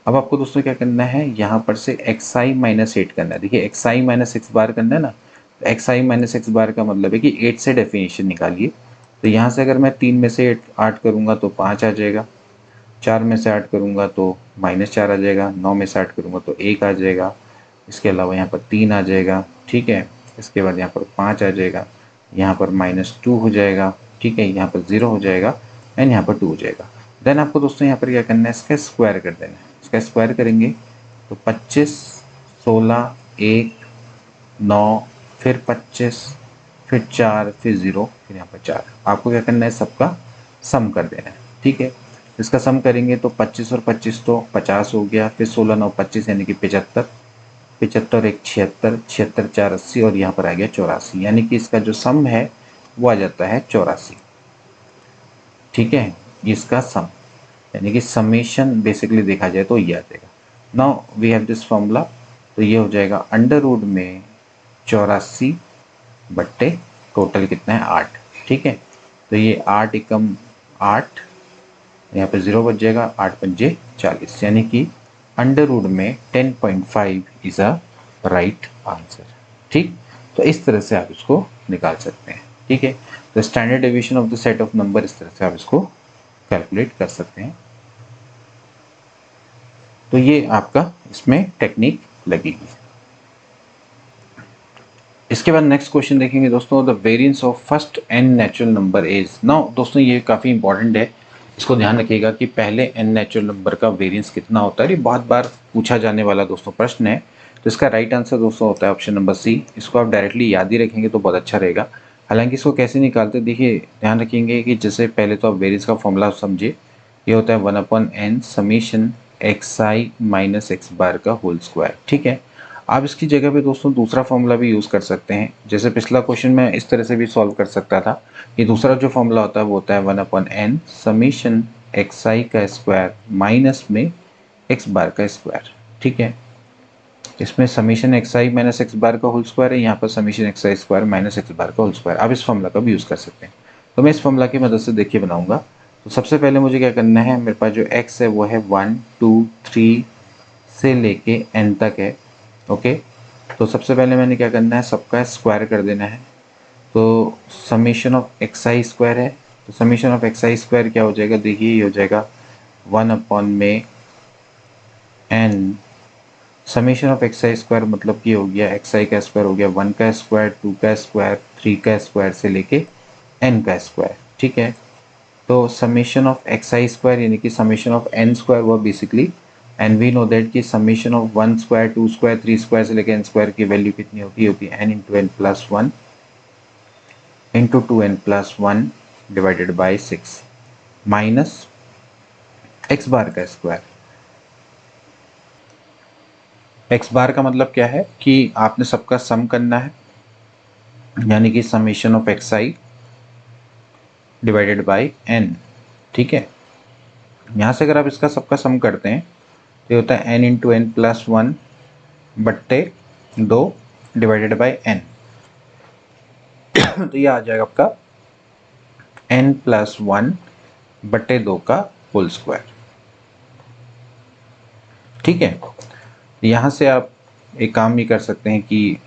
अब आपको दोस्तों क्या करना है, यहाँ पर से एक्स आई माइनस 8 करना है। देखिए एक्स आई माइनस एक्स बार करना है ना, तो एक्स आई माइनस एक्स बार का मतलब है कि 8 से डेफिनेशन निकालिए। तो यहाँ से अगर मैं 3 में से 8 करूँगा तो 5 आ जाएगा, 4 में से 8 करूँगा तो -4 आ जाएगा, 9 में से 8 करूँगा तो 1 आ जाएगा, इसके अलावा यहाँ पर 3 आ जाएगा, ठीक है। इसके बाद यहाँ पर 5 आ जाएगा, यहाँ पर -2 हो जाएगा, ठीक है, यहाँ पर 0 हो जाएगा, एंड यहाँ पर 2 हो जाएगा। देन आपको दोस्तों यहाँ पर क्या करना है, इसका स्क्वायर कर देना है। इसका स्क्वायर करेंगे तो 25 16 1 9 फिर 25 फिर 4 फिर 0 फिर यहाँ पर 4। आपको क्या करना है, सबका सम कर देना है, ठीक है। इसका सम करेंगे तो 25 और 25 तो 50 हो गया, फिर 16 9 25 यानी कि 75, 75 1 76, 76 4 80 और यहाँ पर आ गया 84, यानी कि इसका जो सम है वो आ जाता है 84, ठीक है। इसका सम यानी कि समेशन बेसिकली देखा जाए तो ये आ जाएगा। Now we have this formula, तो ये हो जाएगा अंडर रूट में 84 बट्टे टोटल कितना है 8, ठीक है। तो ये 8 एकम 8 यहाँ पे 0 बच जाएगा, 8 पंजे 40, यानी कि अंडर रूट में 10.5 इज अ राइट आंसर। ठीक, तो इस तरह से आप इसको निकाल सकते हैं। ठीक है, तो standard deviation of the set of number, इस तरह से आप इसको कैलकुलेट कर सकते हैं। तो ये आपका इसमें टेक्निक लगेगी। इसके बाद नेक्स्ट क्वेश्चन देखेंगे दोस्तों, the variance of first n natural number is. Now दोस्तों ये काफ़ी इंपॉर्टेंट है, इसको ध्यान रखिएगा कि पहले n नेचुरल नंबर का वेरिएंस कितना होता है। ये बहुत बार पूछा जाने वाला दोस्तों प्रश्न है। तो इसका राइट आंसर दोस्तों होता है ऑप्शन नंबर सी। इसको आप डायरेक्टली याद ही रखेंगे तो बहुत अच्छा रहेगा। हालांकि इसको कैसे निकालते, देखिए ध्यान रखेंगे कि जैसे पहले तो आप वेरिएंस का फॉर्मूला समझिए। ये होता है 1/n summation xi minus x बार का होल स्क्वायर। ठीक है, आप इसकी जगह पे दोस्तों दूसरा फॉर्मूला भी यूज़ कर सकते हैं। जैसे पिछला क्वेश्चन में इस तरह से भी सॉल्व कर सकता था कि दूसरा जो फॉर्मूला होता है वो होता है 1/n समीशन xi का स्क्वायर माइनस में x बार का स्क्वायर। ठीक है, इसमें समीशन xi माइनस x बार का होल स्क्वायर है, यहाँ पर summation xi square minus x बार का होल स्क्वायर। आप इस फॉर्मूला का भी यूज़ कर सकते हैं। तो मैं इस फॉर्मूला की मदद से देखिए बनाऊंगा। तो सबसे पहले मुझे क्या करना है, मेरे पास जो x है वो है 1 2 3 से लेके n तक है। ओके, तो सबसे पहले मैंने क्या करना है, सबका स्क्वायर कर देना है। तो समीशन ऑफ xi स्क्वायर है, तो समीशन ऑफ xi स्क्वायर क्या हो जाएगा, देखिए ये हो जाएगा 1/में n summation of xi square, मतलब ये हो गया xi का स्क्वायर हो गया 1 का स्क्वायर 2 का स्क्वायर 3 का स्क्वायर से लेके n का स्क्वायर। ठीक है, तो समीशन ऑफ xi स्क्वायर यानी कि समीशन ऑफ n स्क्वायर वो basically, and we know that कि summation of 1 square 2 square 3 square से लेकर n स्क्वायर की वैल्यू कितनी होती है n into n plus 1 into 2n plus 1 divided by 6 minus x बार का स्क्वायर। x बार का मतलब क्या है कि आपने सबका सम करना है, यानी कि summation of xi divided by n। ठीक है, यहाँ से अगर आप इसका सबका सम करते हैं तो ये होता है n इंटू n प्लस 1 बट्टे 2 डिवाइडेड बाई n। तो ये आ जाएगा आपका n प्लस 1 बट्टे 2 का होल स्क्वायर। ठीक है, यहाँ से आप एक काम भी कर सकते हैं कि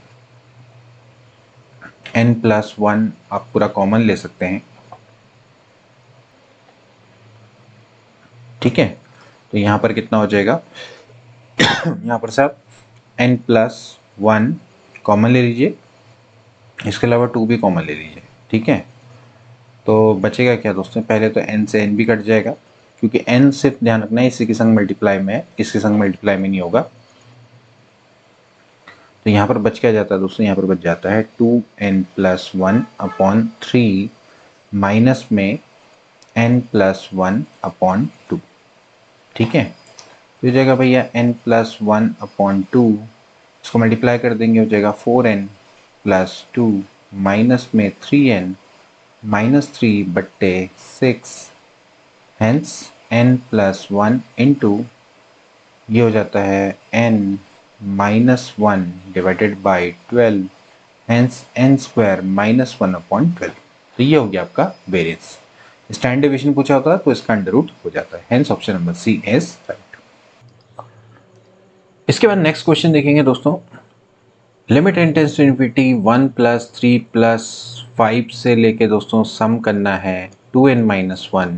n प्लस 1 आप पूरा कॉमन ले सकते हैं। ठीक है, तो यहाँ पर कितना हो जाएगा, यहाँ पर से आप n प्लस 1 कॉमन ले लीजिए, इसके अलावा 2 भी कॉमन ले लीजिए। ठीक है, तो बचेगा क्या दोस्तों, पहले तो n से n भी कट जाएगा, क्योंकि n सिर्फ ध्यान रखना है इसी के संग मल्टीप्लाई में है, इसके संग मल्टीप्लाई में नहीं होगा। तो यहाँ पर बच क्या जाता है दोस्तों, यहाँ पर बच जाता है 2n प्लस 1 अपॉन 3 माइनस में n प्लस 1 अपॉन 2। ठीक है, तो हो जाएगा भैया n प्लस 1 अपॉन 2, इसको मल्टीप्लाई कर देंगे हो जाएगा 4n प्लस 2 माइनस में 3n माइनस 3 बट्टे 6, हेंस n प्लस 1 इंटू ये हो जाता है n minus 1 divided by 12, hence n square minus 1 upon 12। तो ये हो गया आपका वेरिएंस। स्टैंडर्ड डेविएशन पूछा होता है तो इसका अंडर रूट हो जाता है, hence option number C is right. इसके बाद नेक्स्ट क्वेश्चन देखेंगे दोस्तों, limit n tends to infinity 1 plus 3 plus 5 से लेके दोस्तों सम करना है 2n माइनस 1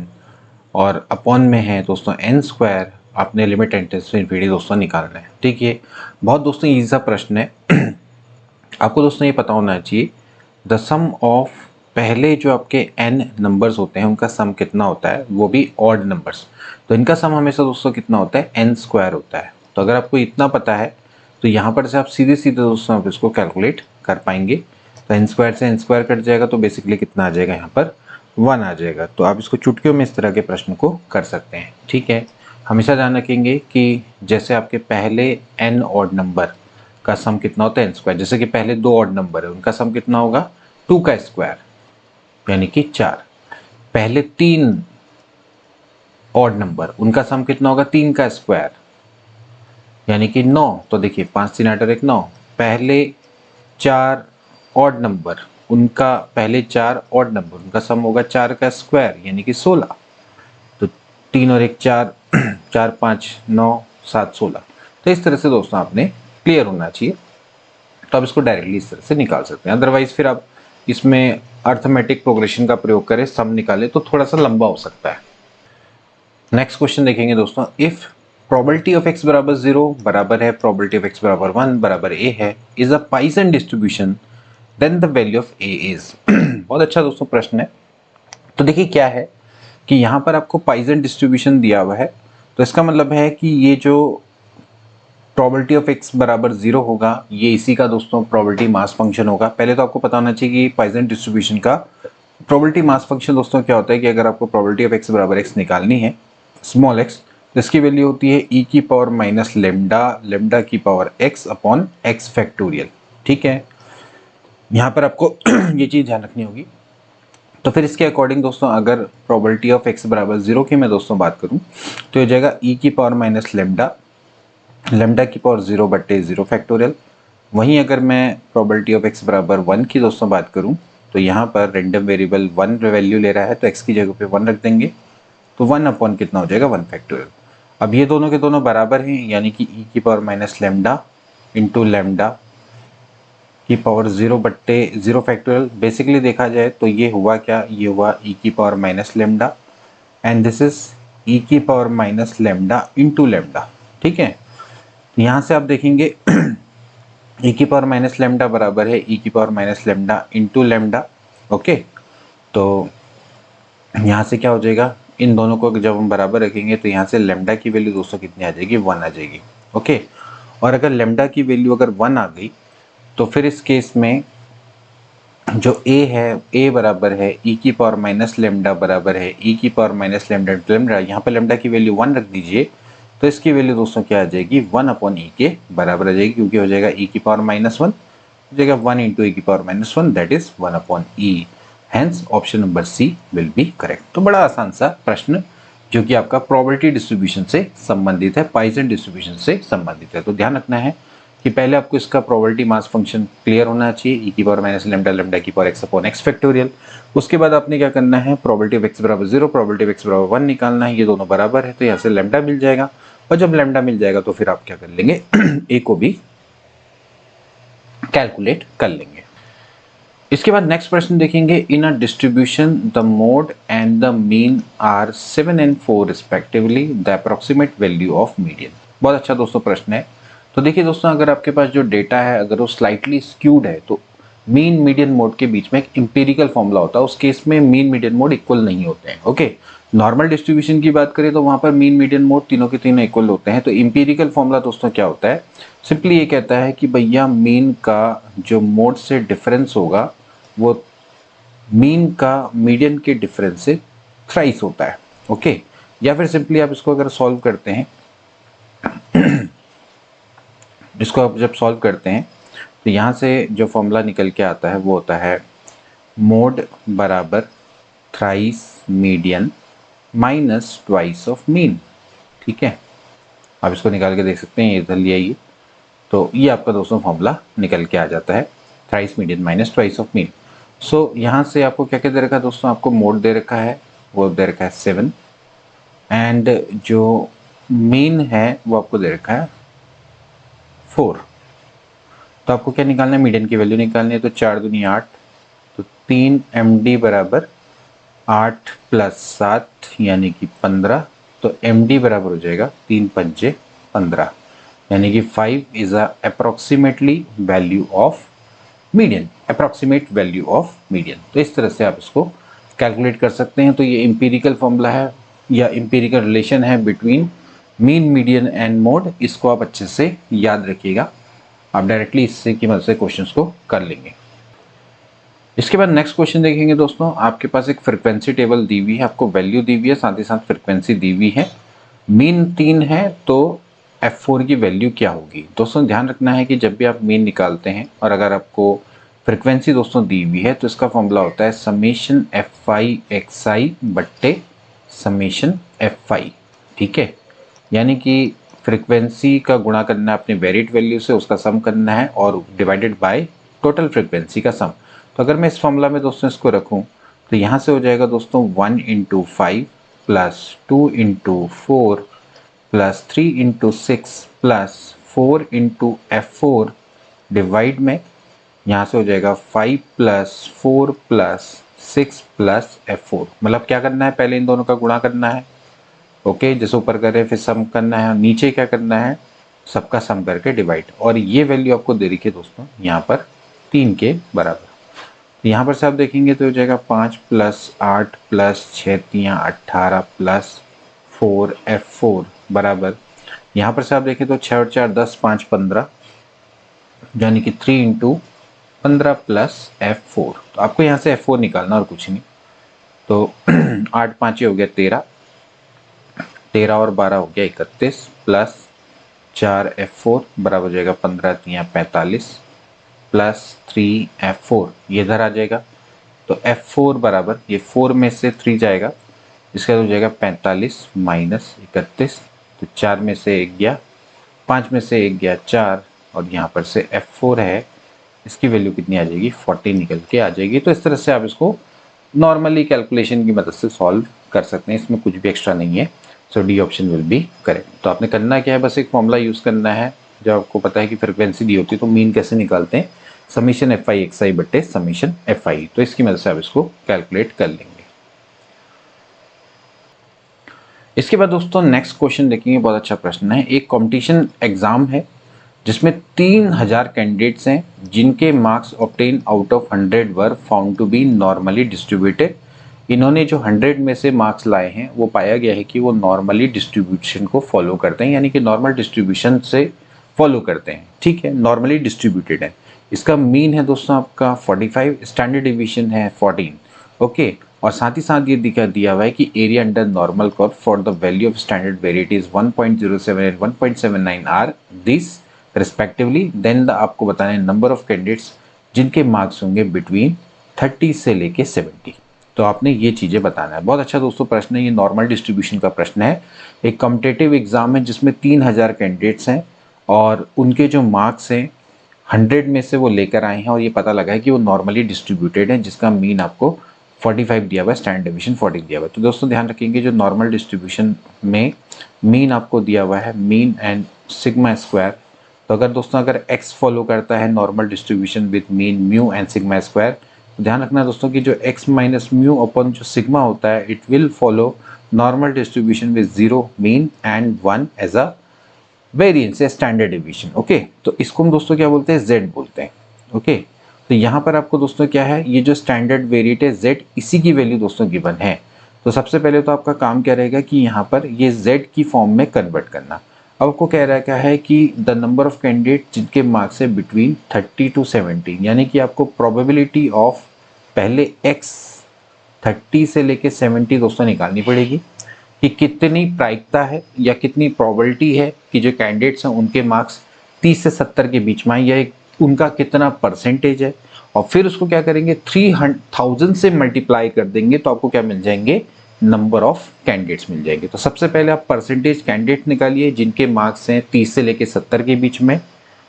और अपॉन में है दोस्तों n स्क्वायर, आपने limit n tends to infinity दोस्तों निकालना है। ठीक है, बहुत दोस्तों ईजी सा प्रश्न है। आपको दोस्तों ये पता होना चाहिए द सम ऑफ पहले जो आपके n नंबर्स होते हैं उनका सम कितना होता है, वो भी ऑड नंबर्स। तो इनका सम हमेशा दोस्तों कितना होता है, n स्क्वायर होता है। तो अगर आपको इतना पता है तो यहाँ पर से आप सीधे सीधे दोस्तों आप इसको कैलकुलेट कर पाएंगे। तो n स्क्वायर से n स्क्वायर कट जाएगा तो बेसिकली कितना आ जाएगा, यहाँ पर 1 आ जाएगा। तो आप इसको चुटकियों में इस तरह के प्रश्न को कर सकते हैं। ठीक है, हमेशा ध्यान रखेंगे कि जैसे आपके पहले n ऑड नंबर का सम कितना होता है n स्क्वायर, जैसे कि पहले 2 ऑड नंबर है उनका सम कितना होगा 2 का स्क्वायर यानी कि 4। पहले 3 ऑड नंबर उनका सम कितना होगा 3 का स्क्वायर यानी कि 9। तो देखिए 5 3 8 और 1 9। पहले 4 ऑड नंबर उनका सम होगा 4 का स्क्वायर यानी कि 16। तो 3 और 1 4, 4 5 9 7 16। तो इस तरह से दोस्तों आपने क्लियर होना चाहिए, तो आप इसको डायरेक्टली इस तरह से निकाल सकते हैं। अदरवाइज फिर आप इसमें अर्थमेटिक प्रोग्रेशन का प्रयोग करें, सम निकाले तो थोड़ा सा लंबा हो सकता है। नेक्स्ट क्वेश्चन देखेंगे दोस्तों, इफ प्रोबेबिलिटी ऑफ x बराबर 0 बराबर है प्रोबेबिलिटी ऑफ x बराबर 1 बराबर a है, is a Poisson distribution, then the value of a is. बहुत अच्छा दोस्तों प्रश्न है। तो देखिए क्या है कि यहाँ पर आपको पाइसन डिस्ट्रीब्यूशन दिया हुआ है, तो इसका मतलब है कि ये जो प्रोबेबिलिटी ऑफ x बराबर 0 होगा, ये इसी का दोस्तों प्रोबेबिलिटी मास फंक्शन होगा। पहले तो आपको पता होना चाहिए कि पाइसन डिस्ट्रीब्यूशन का प्रोबेबिलिटी मास फंक्शन दोस्तों क्या होता है कि अगर आपको प्रोबेबिलिटी ऑफ x बराबर x निकालनी है, स्मॉल x, तो इसकी वैल्यू होती है e की पावर माइनस लेमडा, लेमडा की power x upon x factorial. ठीक है, यहाँ पर आपको ये चीज़ ध्यान रखनी होगी। तो फिर इसके अकॉर्डिंग दोस्तों अगर प्रोबेबिलिटी ऑफ x बराबर 0 की मैं दोस्तों बात करूँ तो ये जाएगा e की पावर माइनस लेमडा, लेमडा की पावर 0 बट्टे 0 फैक्टोरियल। वहीं अगर मैं प्रोबेबिलिटी ऑफ x बराबर 1 की दोस्तों बात करूं तो यहाँ पर रेंडम वेरिएबल 1 वैल्यू ले रहा है, तो x की जगह पे 1 रख देंगे, तो 1 अपॉन कितना हो जाएगा 1 फैक्टोरियल। अब ये दोनों के दोनों बराबर हैं, यानी कि e की power minus lambda into lambda की पावर 0 बट्टे 0 फैक्टोरियल। बेसिकली देखा जाए तो ये हुआ क्या, ये हुआ e की power minus lambda and this is e की power minus lambda into lambda. ठीक है, यहाँ से आप देखेंगे e की पावर माइनस लेमडा बराबर है e की power minus lambda into lambda. Okay, तो यहाँ से क्या हो जाएगा, इन दोनों को जब हम बराबर रखेंगे तो यहाँ से लेमडा की वैल्यू दोस्तों कितनी आ जाएगी, 1 आ जाएगी। ओके, और अगर लेमडा की वैल्यू अगर 1 आ गई तो फिर इस केस में जो a है, a बराबर है e की पावर माइनस लेमडा बराबर है e की power minus lambda into lambda. यहाँ पर लेमडा की वैल्यू 1 रख दीजिए, तो इसकी वैल्यू दोस्तों क्या आ जाएगी, 1 अपॉन ई के बराबर आ जाएगी, क्योंकि हो जाएगा e की पावर माइनस 1, हो जाएगा 1 इंटू e की power minus 1, that is 1 upon e. Hence option number C will be correct. तो बड़ा आसान सा प्रश्न जो कि आपका प्रोबेबिलिटी डिस्ट्रीब्यूशन से संबंधित है, पॉइसन डिस्ट्रीब्यूशन से संबंधित है। तो ध्यान रखना है कि पहले आपको इसका प्रोबेबिलिटी मास फंक्शन क्लियर होना चाहिए, e की पावर माइनस लेमडा, लेमडा की power x upon x factorial. उसके बाद आपने क्या करना है, प्रोबेबिलिटी ऑफ x बराबर 0, प्रोबेबिलिटी ऑफ x बराबर 1 निकालना है। ये दोनों बराबर है तो यहाँ से लेमडा मिल जाएगा, और जब लेमडा मिल जाएगा तो फिर आप क्या कर लेंगे, a को भी कैलकुलेट कर लेंगे। इसके बाद नेक्स्ट प्रश्न देखेंगे, in a distribution the mode and the mean are 7 and 4 respectively, the approximate value of median. बहुत अच्छा दोस्तों प्रश्न है। तो देखिए दोस्तों, अगर आपके पास जो डेटा है अगर वो स्लाइटली स्क्यूड है तो मीन मीडियन मोड के बीच में एक इंपीरिकल फॉर्मूला होता है, उस केस में मीन मीडियन मोड इक्वल नहीं होते हैं। ओके, नॉर्मल डिस्ट्रीब्यूशन की बात करें तो वहां पर मीन मीडियन मोड तीनों के तीनों इक्वल होते हैं। तो इंपीरिकल फॉर्मूला दोस्तों क्या होता है, सिंपली ये कहता है कि भैया मीन का जो मोड से डिफरेंस होगा वो मीन का मीडियन के डिफरेंस से थ्राइस होता है। ओके, या फिर सिंपली आप इसको अगर सॉल्व करते हैं, इसको आप जब सॉल्व करते हैं तो यहाँ से जो फॉर्मूला निकल के आता है वो होता है मोड बराबर thrice median minus twice of mean. ठीक है, आप इसको निकाल के देख सकते हैं, ये इधर ले आइए, तो ये आपका दोस्तों फॉर्मूला निकल के आ जाता है, thrice median minus twice of mean. So यहाँ से आपको क्या क्या दे रखा है दोस्तों, आपको मोड दे रखा है, वो दे रखा है 7, एंड जो मीन है वो आपको दे रखा है 4। तो आपको क्या निकालना है, मीडियन की वैल्यू निकालनी है। तो 4 दूनी 8, तो 3 md बराबर 8 प्लस 7 यानी कि 15, तो md बराबर हो जाएगा 3 पंजे 15, यानी कि 5 is approximately value of median, approximate value of median. तो इस तरह से आप इसको कैलकुलेट कर सकते हैं। तो ये इंपीरिकल फॉर्मूला है या इंपीरिकल रिलेशन है between mean median and mode, इसको आप अच्छे से याद रखिएगा, आप डायरेक्टली इससे की मदद से क्वेश्चंस को कर लेंगे। इसके बाद नेक्स्ट क्वेश्चन देखेंगे दोस्तों, आपके पास एक फ्रीक्वेंसी टेबल दी हुई है, आपको वैल्यू दी हुई है, साथ ही साथ फ्रीक्वेंसी दी हुई है, मीन 3 है, तो f4 की वैल्यू क्या होगी। दोस्तों ध्यान रखना है कि जब भी आप मीन निकालते हैं और अगर आपको फ्रीक्वेंसी दोस्तों दी हुई है तो इसका फॉर्मूला होता है समेशन f5 xi बट्टे समेशन f5। ठीक है, यानी कि फ्रीक्वेंसी का गुणा करना है अपने वेरिएट वैल्यू से, उसका सम करना है और डिवाइडेड बाय टोटल फ्रीक्वेंसी का सम। तो अगर मैं इस फॉर्मूला में दोस्तों इसको रखूं तो यहाँ से हो जाएगा दोस्तों 1 into 5 plus 2 into 4 plus 3 into 6 plus 4 into F4 divide में यहाँ से हो जाएगा 5 प्लस 4 प्लस 6 प्लस F4। मतलब क्या करना है, पहले इन दोनों का गुणा करना है, ओके, जैसे ऊपर कर रहे हैं, फिर सम करना है, नीचे क्या करना है, सबका सम करके डिवाइड। और ये वैल्यू आपको दे रखी है दोस्तों यहाँ पर 3 के बराबर। तो यहाँ पर से आप देखेंगे तो हो जाएगा 5 प्लस 8 प्लस 6 3 18 प्लस 4 F4 बराबर, यहाँ पर से आप देखें तो 6 और 4 10 5 15, यानी कि 3 इंटू 15 प्लस F4। तो आपको यहाँ से F4 निकालना और कुछ नहीं। तो 8 5 हो गया 13, 13 और 12 हो गया 31 प्लस 4 F4 बराबर हो जाएगा 15 3 45 प्लस 3 F4 ये इधर आ जाएगा। तो F4 बराबर ये 4 में से 3 जाएगा, इसका हो जाएगा 45 माइनस 31। तो 4 में से 1 गया, 5 में से 1 गया 4, और यहाँ पर से F4 है, इसकी वैल्यू कितनी आ जाएगी 40 निकल के आ जाएगी। तो इस तरह से आप इसको नॉर्मली कैलकुलेशन की मदद से सॉल्व कर सकते हैं, इसमें कुछ भी एक्स्ट्रा नहीं है। So D option will be correct. तो आपने करना क्या है, बस एक फॉर्मूला यूज़ करना है। जब आपको पता है कि फ्रिक्वेंसी दी होती है तो मीन कैसे निकालते हैं, समीशन एफ आई एक्स आई बट्टे समीशन एफ आई, तो इसकी मदद से आप इसको कैलकुलेट कर लेंगे। इसके बाद दोस्तों नेक्स्ट क्वेश्चन देखेंगे, बहुत अच्छा प्रश्न है। एक कंपटीशन एग्जाम है जिसमें 3000 कैंडिडेट्स हैं जिनके marks obtain out of 100 were found to be normally distributed. इन्होंने जो 100 में से मार्क्स लाए हैं वो पाया गया है कि वो नॉर्मली डिस्ट्रीब्यूशन को फॉलो करते हैं, यानी कि नॉर्मल डिस्ट्रीब्यूशन से फॉलो करते हैं, ठीक है, नॉर्मली डिस्ट्रीब्यूटेड है। इसका मीन है दोस्तों आपका 45, स्टैंडर्ड डिवीजन है 14, ओके। और साथ ही साथ ये दिया हुआ है कि area under normal curve for the value of standard variate is 1.07 and 1.79 are this respectively. Then आपको बताना है नंबर ऑफ कैंडिडेट्स जिनके मार्क्स होंगे बिटवीन 30 से लेके 70। तो आपने ये चीज़ें बताना है। बहुत अच्छा दोस्तों प्रश्न है, ये नॉर्मल डिस्ट्रीब्यूशन का प्रश्न है। एक कॉम्पिटेटिव एग्जाम है जिसमें 3000 कैंडिडेट्स हैं और उनके जो मार्क्स हैं 100 में से वो लेकर आए हैं, और ये पता लगा है कि वो नॉर्मली डिस्ट्रीब्यूटेड है, जिसका मीन आपको 45 दिया हुआ है, स्टैंडर्ड डिवीजन 14 दिया हुआ है। तो दोस्तों ध्यान रखेंगे, जो नॉर्मल डिस्ट्रीब्यूशन में मीन आपको दिया हुआ है मीन एंड सिग्मा स्क्वायर। तो अगर दोस्तों अगर x फॉलो करता है normal distribution with mean mu and sigma square, तो ध्यान रखना दोस्तों कि जो x माइनस म्यू अपन जो सिग्मा होता है it will follow normal distribution with 0 mean and 1 as a variance या स्टैंडर्ड डिवीजन, ओके। तो इसको हम दोस्तों क्या बोलते हैं, z बोलते हैं, ओके। तो यहाँ पर आपको दोस्तों क्या है, ये जो स्टैंडर्ड वेरिएट है z, इसी की वैल्यू दोस्तों गिवन है। तो सबसे पहले तो आपका काम क्या रहेगा कि यहाँ पर ये z की फॉर्म में कन्वर्ट करना। अब आपको कह रहा है क्या है कि द नंबर ऑफ कैंडिडेट जिनके मार्क्स है बिटवीन 30 to 70, यानी कि आपको प्रोबेबिलिटी ऑफ पहले x 30 से लेके 70 दोस्तों निकालनी पड़ेगी कि कितनी प्रायिकता है या कितनी प्रोबेबिलिटी है कि जो कैंडिडेट्स हैं उनके मार्क्स 30 से 70 के बीच में आए, या उनका कितना परसेंटेज है। और फिर उसको क्या करेंगे 3000 से मल्टीप्लाई कर देंगे तो आपको क्या मिल जाएंगे, नंबर ऑफ कैंडिडेट्स मिल जाएंगे। तो सबसे पहले आप परसेंटेज कैंडिडेट निकालिए जिनके मार्क्स हैं 30 से लेके 70 के बीच में,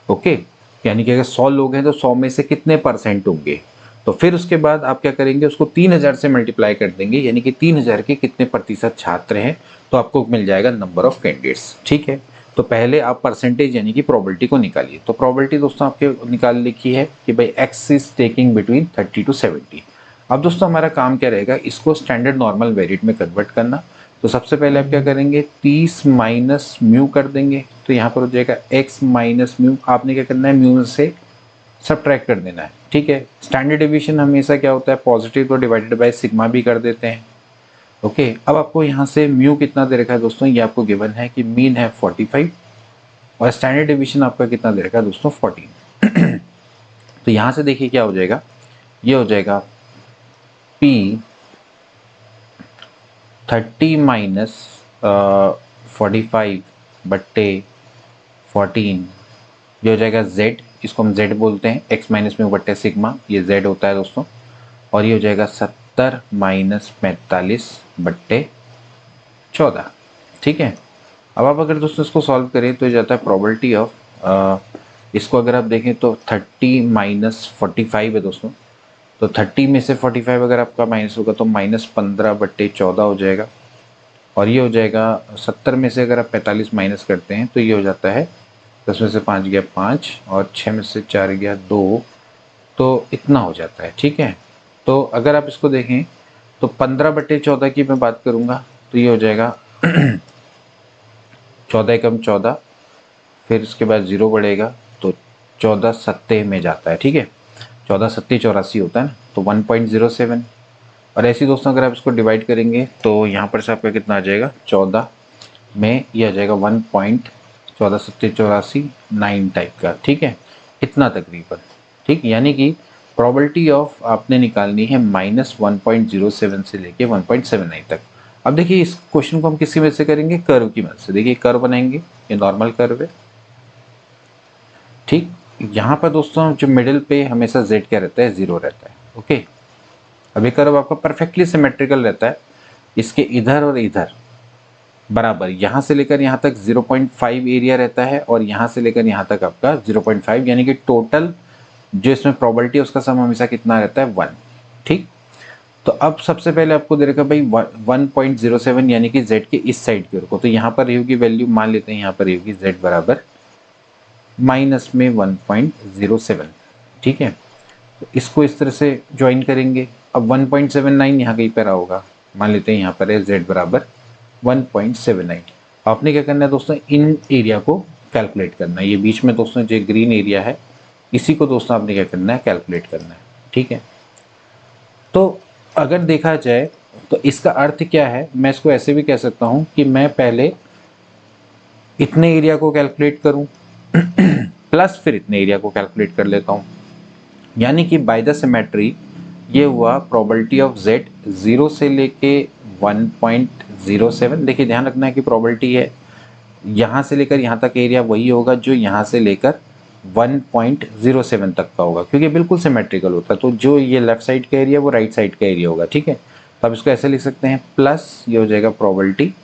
ओके। यानी कि अगर 100 लोग हैं तो 100 में से कितने परसेंट होंगे। तो फिर उसके बाद आप क्या करेंगे, उसको 3000 से मल्टीप्लाई कर देंगे, यानी कि 3000 के कितने प्रतिशत छात्र हैं, तो आपको मिल जाएगा नंबर ऑफ कैंडिडेट्स, ठीक है। तो पहले आप परसेंटेज यानी कि प्रोबेबिलिटी को निकालिए। तो प्रोबेबिलिटी दोस्तों आपके निकाल लिखी है कि भाई x is taking between 30 to 70। अब दोस्तों हमारा काम क्या रहेगा, इसको स्टैंडर्ड नॉर्मल वेरिएट में कन्वर्ट करना। तो सबसे पहले आप क्या करेंगे 30 माइनस म्यू कर देंगे, तो यहाँ पर हो जाएगा x माइनस म्यू। आपने क्या करना है, म्यू से सबट्रैक्ट कर देना है, ठीक है। स्टैंडर्ड डिवीजन हमेशा क्या होता है, पॉजिटिव तो डिवाइडेड बाय सिग्मा भी कर देते हैं, ओके। अब आपको यहाँ से म्यू कितना दे रखा है दोस्तों, ये आपको गिवन है कि मीन है 45 और स्टैंडर्ड डिवीजन आपका कितना दे रखा है दोस्तों 14। तो यहाँ से देखिए क्या हो जाएगा, ये हो जाएगा P 30 माइनस 45 बट्टे 14, ये हो जाएगा Z, इसको हम Z बोलते हैं, x माइनस में बट्टे सिग्मा, ये Z होता है दोस्तों। और ये हो जाएगा 70 माइनस 45 बट्टे 14, ठीक है। अब आप अगर दोस्तों इसको सॉल्व करें तो ये जाता है प्रोबेबिलिटी ऑफ, इसको अगर आप देखें तो 30 माइनस 45 है दोस्तों। तो 30 में से 45 अगर आपका माइनस होगा तो -15 बट्टे 14 हो जाएगा, और ये हो जाएगा 70 में से अगर आप 45 माइनस करते हैं तो ये हो जाता है 10 में से 5 गया 5 और 6 में से 4 गया 2, तो इतना हो जाता है। ठीक है, तो अगर आप इसको देखें तो 15/14 की मैं बात करूँगा तो ये हो जाएगा 14 एकम 14, फिर इसके बाद 0 बढ़ेगा तो 14 सत्ते में जाता है। ठीक है, 14 सत्ते 84 होता है ना, तो 1.07। और ऐसे दोस्तों अगर आप इसको डिवाइड करेंगे तो यहाँ पर से आपका कितना आ जाएगा, 14 में ये आ जाएगा 1.14 सत्ते 84 9 टाइप का। ठीक है, इतना तकरीबन। ठीक, यानी कि प्रोबेबिलिटी ऑफ आपने निकालनी है -1.07 से लेके 1.79 तक। अब देखिए इस क्वेश्चन को हम किसी में से करेंगे, कर्व की मदद से। देखिए कर्व बनाएंगे, ये नॉर्मल कर्व है। ठीक, यहाँ पर दोस्तों जो मिडिल पे हमेशा z क्या रहता है, 0 रहता है। ओके, अब ये कर्व आपका परफेक्टली सिमेट्रिकल रहता है, इसके इधर और इधर बराबर, यहाँ से लेकर यहाँ तक 0.5 एरिया रहता है और यहाँ से लेकर यहाँ तक आपका 0.5, यानी कि टोटल जो इसमें प्रोबेबिलिटी है उसका सम हमेशा कितना रहता है, 1। ठीक, तो अब सबसे पहले आपको दे रखा भाई 1.07 यानी कि z के इस साइड की ओर को, तो यहाँ पर होगी वैल्यू, मान लेते हैं यहाँ पर होगी z बराबर माइनस में 1.07। ठीक है, तो इसको इस तरह से ज्वाइन करेंगे। अब 1.79 यहाँ कहीं पर होगा, मान लेते हैं यहाँ पर है z बराबर 1.79। आपने क्या करना है दोस्तों, इन एरिया को कैलकुलेट करना है। ये बीच में दोस्तों जो ग्रीन एरिया है इसी को दोस्तों आपने क्या करना है, कैलकुलेट करना है। ठीक है, तो अगर देखा जाए तो इसका अर्थ क्या है, मैं इसको ऐसे भी कह सकता हूं कि मैं पहले इतने एरिया को कैलकुलेट करूं प्लस फिर इतने एरिया को कैलकुलेट कर लेता हूं, यानी कि बाय द सिमेट्री ये हुआ प्रोबेबिलिटी ऑफ z 0 से लेके 1.07। देखिए ध्यान रखना है कि प्रोबेबिलिटी है यहाँ से लेकर यहाँ तक एरिया वही होगा जो यहाँ से लेकर 1.07 तक का होगा, क्योंकि बिल्कुल सिमेट्रिकल होता है। तो जो ये लेफ्ट साइड का एरिया वो राइट साइड का एरिया होगा। ठीक है, तो अब इसको ऐसे लिख सकते हैं, प्लस ये हो जाएगा प्रोबेबिलिटी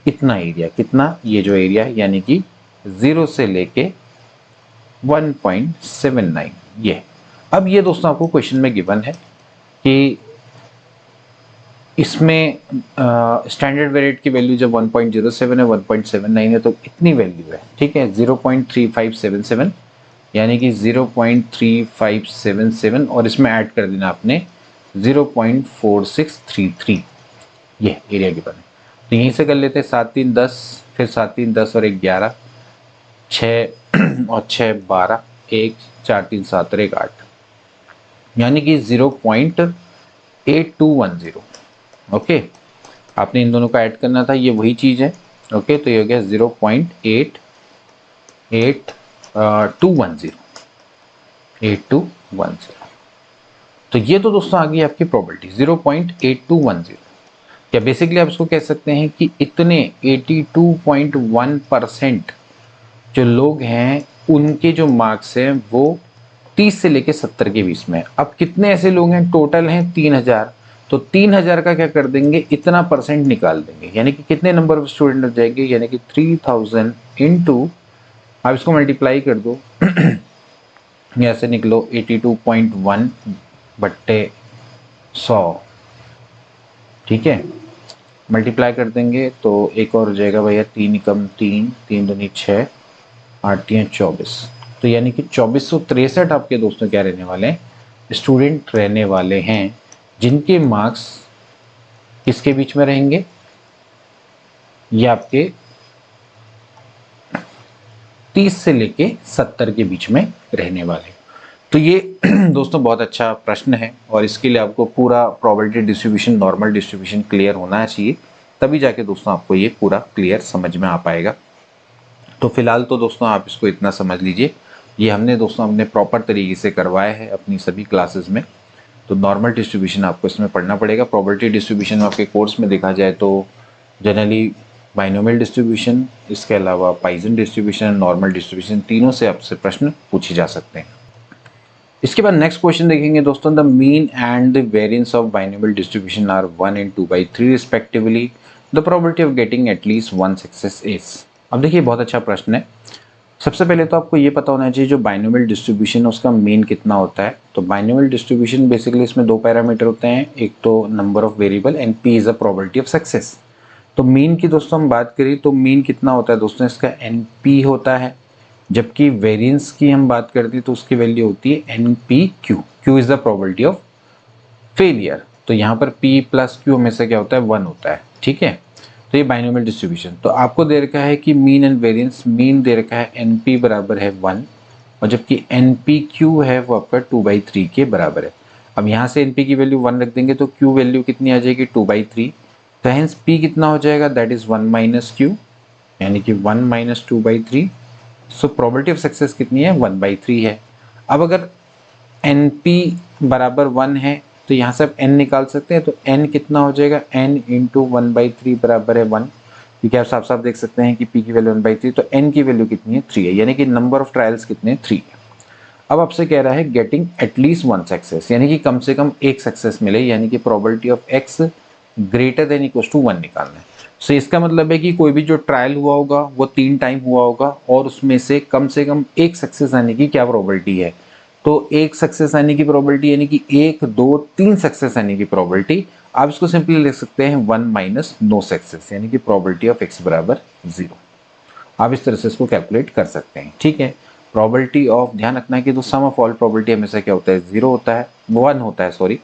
इतना एरिया, कितना, ये जो एरिया है यानी कि 0 से लेके 1.79 ये। अब ये दोस्तों आपको क्वेश्चन में गिवन है कि इसमें स्टैंडर्ड वेरिएट की वैल्यू जब 1.07 है 1.79 है तो इतनी वैल्यू है। ठीक है, 0.3577 यानी कि 0.3577 और इसमें ऐड कर देना आपने 0.4633, ये एरिया गिवन है। तो यहीं से कर लेते हैं 7 3 10, फिर 7 3 10 और 1 11, 6 और 6 12, 1 4 3 7 और 1 8, यानी कि 0.8210। ओके, आपने इन दोनों का ऐड करना था, ये वही चीज़ है। ओके, तो ये हो गया 0.8210। तो ये तो दोस्तों आ गई आपकी प्रोबेबिलिटी 0.8210। या बेसिकली आप इसको कह सकते हैं कि इतने 82.1% जो लोग हैं उनके जो मार्क्स हैं वो 30 से लेके 70 के बीच में। अब कितने ऐसे लोग हैं, टोटल हैं 3000, तो 3000 का क्या कर देंगे, इतना परसेंट निकाल देंगे, यानी कि कितने नंबर ऑफ स्टूडेंट हो जाएंगे, यानी कि 3000 इंटू, आप इसको मल्टीप्लाई कर दो यहाँ से निकलो 82.1 बट्टे 100। ठीक है, मल्टीप्लाई कर देंगे तो एक और हो जाएगा भैया, 3 कम 3, 3 दूनी 6, 8 3 24, तो यानी कि 2463 आपके दोस्तों क्या रहने वाले हैं, स्टूडेंट रहने वाले हैं, जिनके मार्क्स किसके बीच में रहेंगे, ये आपके 30 से लेके 70 के बीच में रहने वाले। तो ये दोस्तों बहुत अच्छा प्रश्न है और इसके लिए आपको पूरा probability distribution, normal distribution clear होना चाहिए, तभी जाके दोस्तों आपको ये पूरा क्लियर समझ में आ पाएगा। तो फिलहाल तो दोस्तों आप इसको इतना समझ लीजिए, ये हमने दोस्तों अपने प्रॉपर तरीके से करवाया है अपनी सभी क्लासेस में। तो नॉर्मल डिस्ट्रीब्यूशन आपको इसमें पढ़ना पड़ेगा। प्रोबेबिलिटी डिस्ट्रीब्यूशन आपके कोर्स में देखा जाए तो जनरली बाइनोमियल डिस्ट्रीब्यूशन, इसके अलावा पॉइसन डिस्ट्रीब्यूशन, नॉर्मल डिस्ट्रीब्यूशन, तीनों से आपसे प्रश्न पूछे जा सकते हैं। इसके बाद नेक्स्ट क्वेश्चन देखेंगे दोस्तों, the mean and the variance of binomial distribution are 1 and 2/3 respectively, the probability of getting at least one success is. अब देखिए बहुत अच्छा प्रश्न है। सबसे पहले तो आपको ये पता होना चाहिए जो बाइनोमियल डिस्ट्रीब्यूशन है उसका मीन कितना होता है। तो बाइनोमियल डिस्ट्रीब्यूशन बेसिकली इसमें दो पैरामीटर होते हैं, एक तो number of variable and P is a probability of success. तो मीन की दोस्तों हम बात करें तो मीन कितना होता है दोस्तों, इसका NP होता है, जबकि वेरिएंस की हम बात करते हैं तो उसकी वैल्यू होती है NPQ। Q is the probability of failure. तो यहाँ पर P प्लस Q हमेशा क्या होता है, 1 होता है। ठीक है, तो ये बाइनोमियल डिस्ट्रीब्यूशन। तो आपको दे रखा है कि mean and variance, mean they रखा है NP बराबर है 1 और जबकि NPQ है वो आपका 2/3 के बराबर है। अब यहाँ से NP की वैल्यू 1 रख देंगे तो Q वैल्यू कितनी आ जाएगी, 2/3। तो हेंस P कितना हो जाएगा, दैट इज 1 माइनस Q, यानी कि 1 minus 2/3। So probability of success कितनी है, 1/3 है। अब अगर NP बराबर 1 है तो यहाँ से आप n निकाल सकते हैं, तो n कितना हो जाएगा, n इंटू 1/3 बराबर है 1, क्योंकि आप साफ साफ देख सकते हैं कि p की वैल्यू 1/3, तो n की वैल्यू कितनी है, 3 है, यानी कि नंबर ऑफ ट्रायल्स कितने, 3 है। अब आपसे कह रहा है गेटिंग एटलीस्ट 1 सक्सेस, यानी कि कम से कम एक सक्सेस मिले, यानी कि probability of x greater than equal to 1 निकालना है। सो इसका मतलब है कि कोई भी जो ट्रायल हुआ होगा वो 3 टाइम हुआ होगा और उसमें से कम एक सक्सेस आने की क्या प्रोबेबिलिटी है, तो एक सक्सेस आने की प्रोबेबिलिटी, यानी कि 1 2 3 सक्सेस आने की प्रोबेबिलिटी, आप इसको सिंपली लिख सकते हैं 1 माइनस नो सक्सेस, यानी कि प्रोबेबिलिटी ऑफ x बराबर 0। आप इस तरह से इसको कैलकुलेट कर सकते हैं। ठीक है, प्रोबेबिलिटी ऑफ, ध्यान रखना है कि तो सम ऑफ ऑल प्रोबेबिलिटी हमेशा क्या होता है, 0 होता है, 1 होता है सॉरी।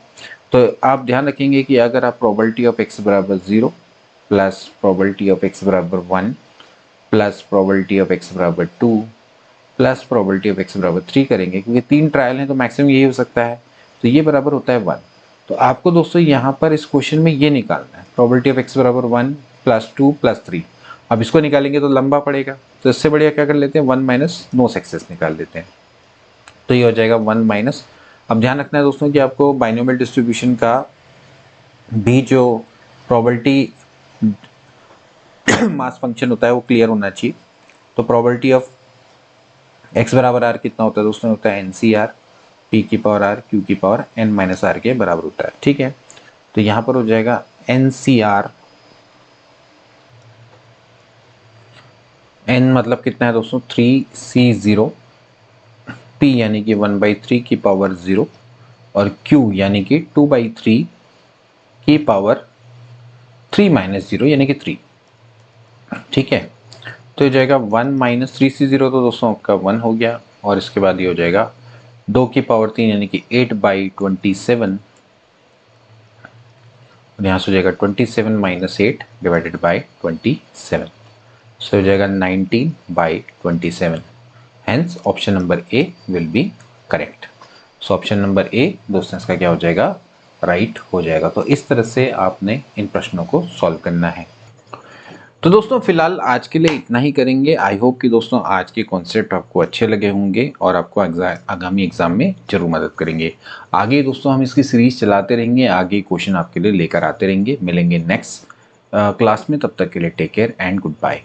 तो आप ध्यान रखेंगे कि अगर आप प्रोबेबिलिटी ऑफ x बराबर 0 प्लस प्रोबेबिलिटी ऑफ x बराबर 1 प्लस प्रोबेबिलिटी ऑफ x बराबर 2 प्लस प्रोबेबिलिटी ऑफ x बराबर 3 करेंगे, क्योंकि 3 ट्रायल हैं तो मैक्सिमम यही हो सकता है, तो ये बराबर होता है 1। तो आपको दोस्तों यहाँ पर इस क्वेश्चन में ये निकालना है, प्रोबेबिलिटी ऑफ x बराबर 1 प्लस 2 प्लस 3। अब इसको निकालेंगे तो लंबा पड़ेगा, तो इससे बढ़िया क्या कर लेते हैं, 1 माइनस नो सक्सेस निकाल लेते हैं, तो ये हो जाएगा 1 माइनस। अब ध्यान रखना है दोस्तों कि आपको बाइनोमियल डिस्ट्रीब्यूशन का भी जो प्रोबेबिलिटी मास फंक्शन होता है वो क्लियर होना चाहिए। तो प्रोबेबिलिटी ऑफ x बराबर r कितना होता है दोस्तों, होता है NCR, p की पावर r q की पावर n माइनस r के बराबर होता है। ठीक है, तो यहाँ पर हो जाएगा NCR, n मतलब कितना है दोस्तों, 3C0, p यानी कि 1/3 की पावर 0 और q यानी कि 2/3 की पावर 3 माइनस 0 यानी कि 3। ठीक है, तो हो जाएगा 1 माइनस 3C0, तो दोस्तों आपका 1 हो गया, और इसके बाद ये हो जाएगा 2 की पावर 3 यानी कि 8/27, और यहाँ से हो जाएगा 27 माइनस 8 डिवाइडेड बाई 27, सो हो जाएगा 19/27। Hence option number A will be correct. So option number ए दोस्तों इसका क्या हो जाएगा, राइट हो जाएगा। तो इस तरह से आपने इन प्रश्नों को सॉल्व करना है। तो दोस्तों फिलहाल आज के लिए इतना ही करेंगे। आई होप कि दोस्तों आज के कॉन्सेप्ट आपको अच्छे लगे होंगे और आपको आगामी एग्जाम में जरूर मदद करेंगे। आगे दोस्तों हम इसकी सीरीज चलाते रहेंगे, आगे क्वेश्चन आपके लिए लेकर आते रहेंगे। मिलेंगे नेक्स्ट क्लास में, तब तक के लिए take care and good bye.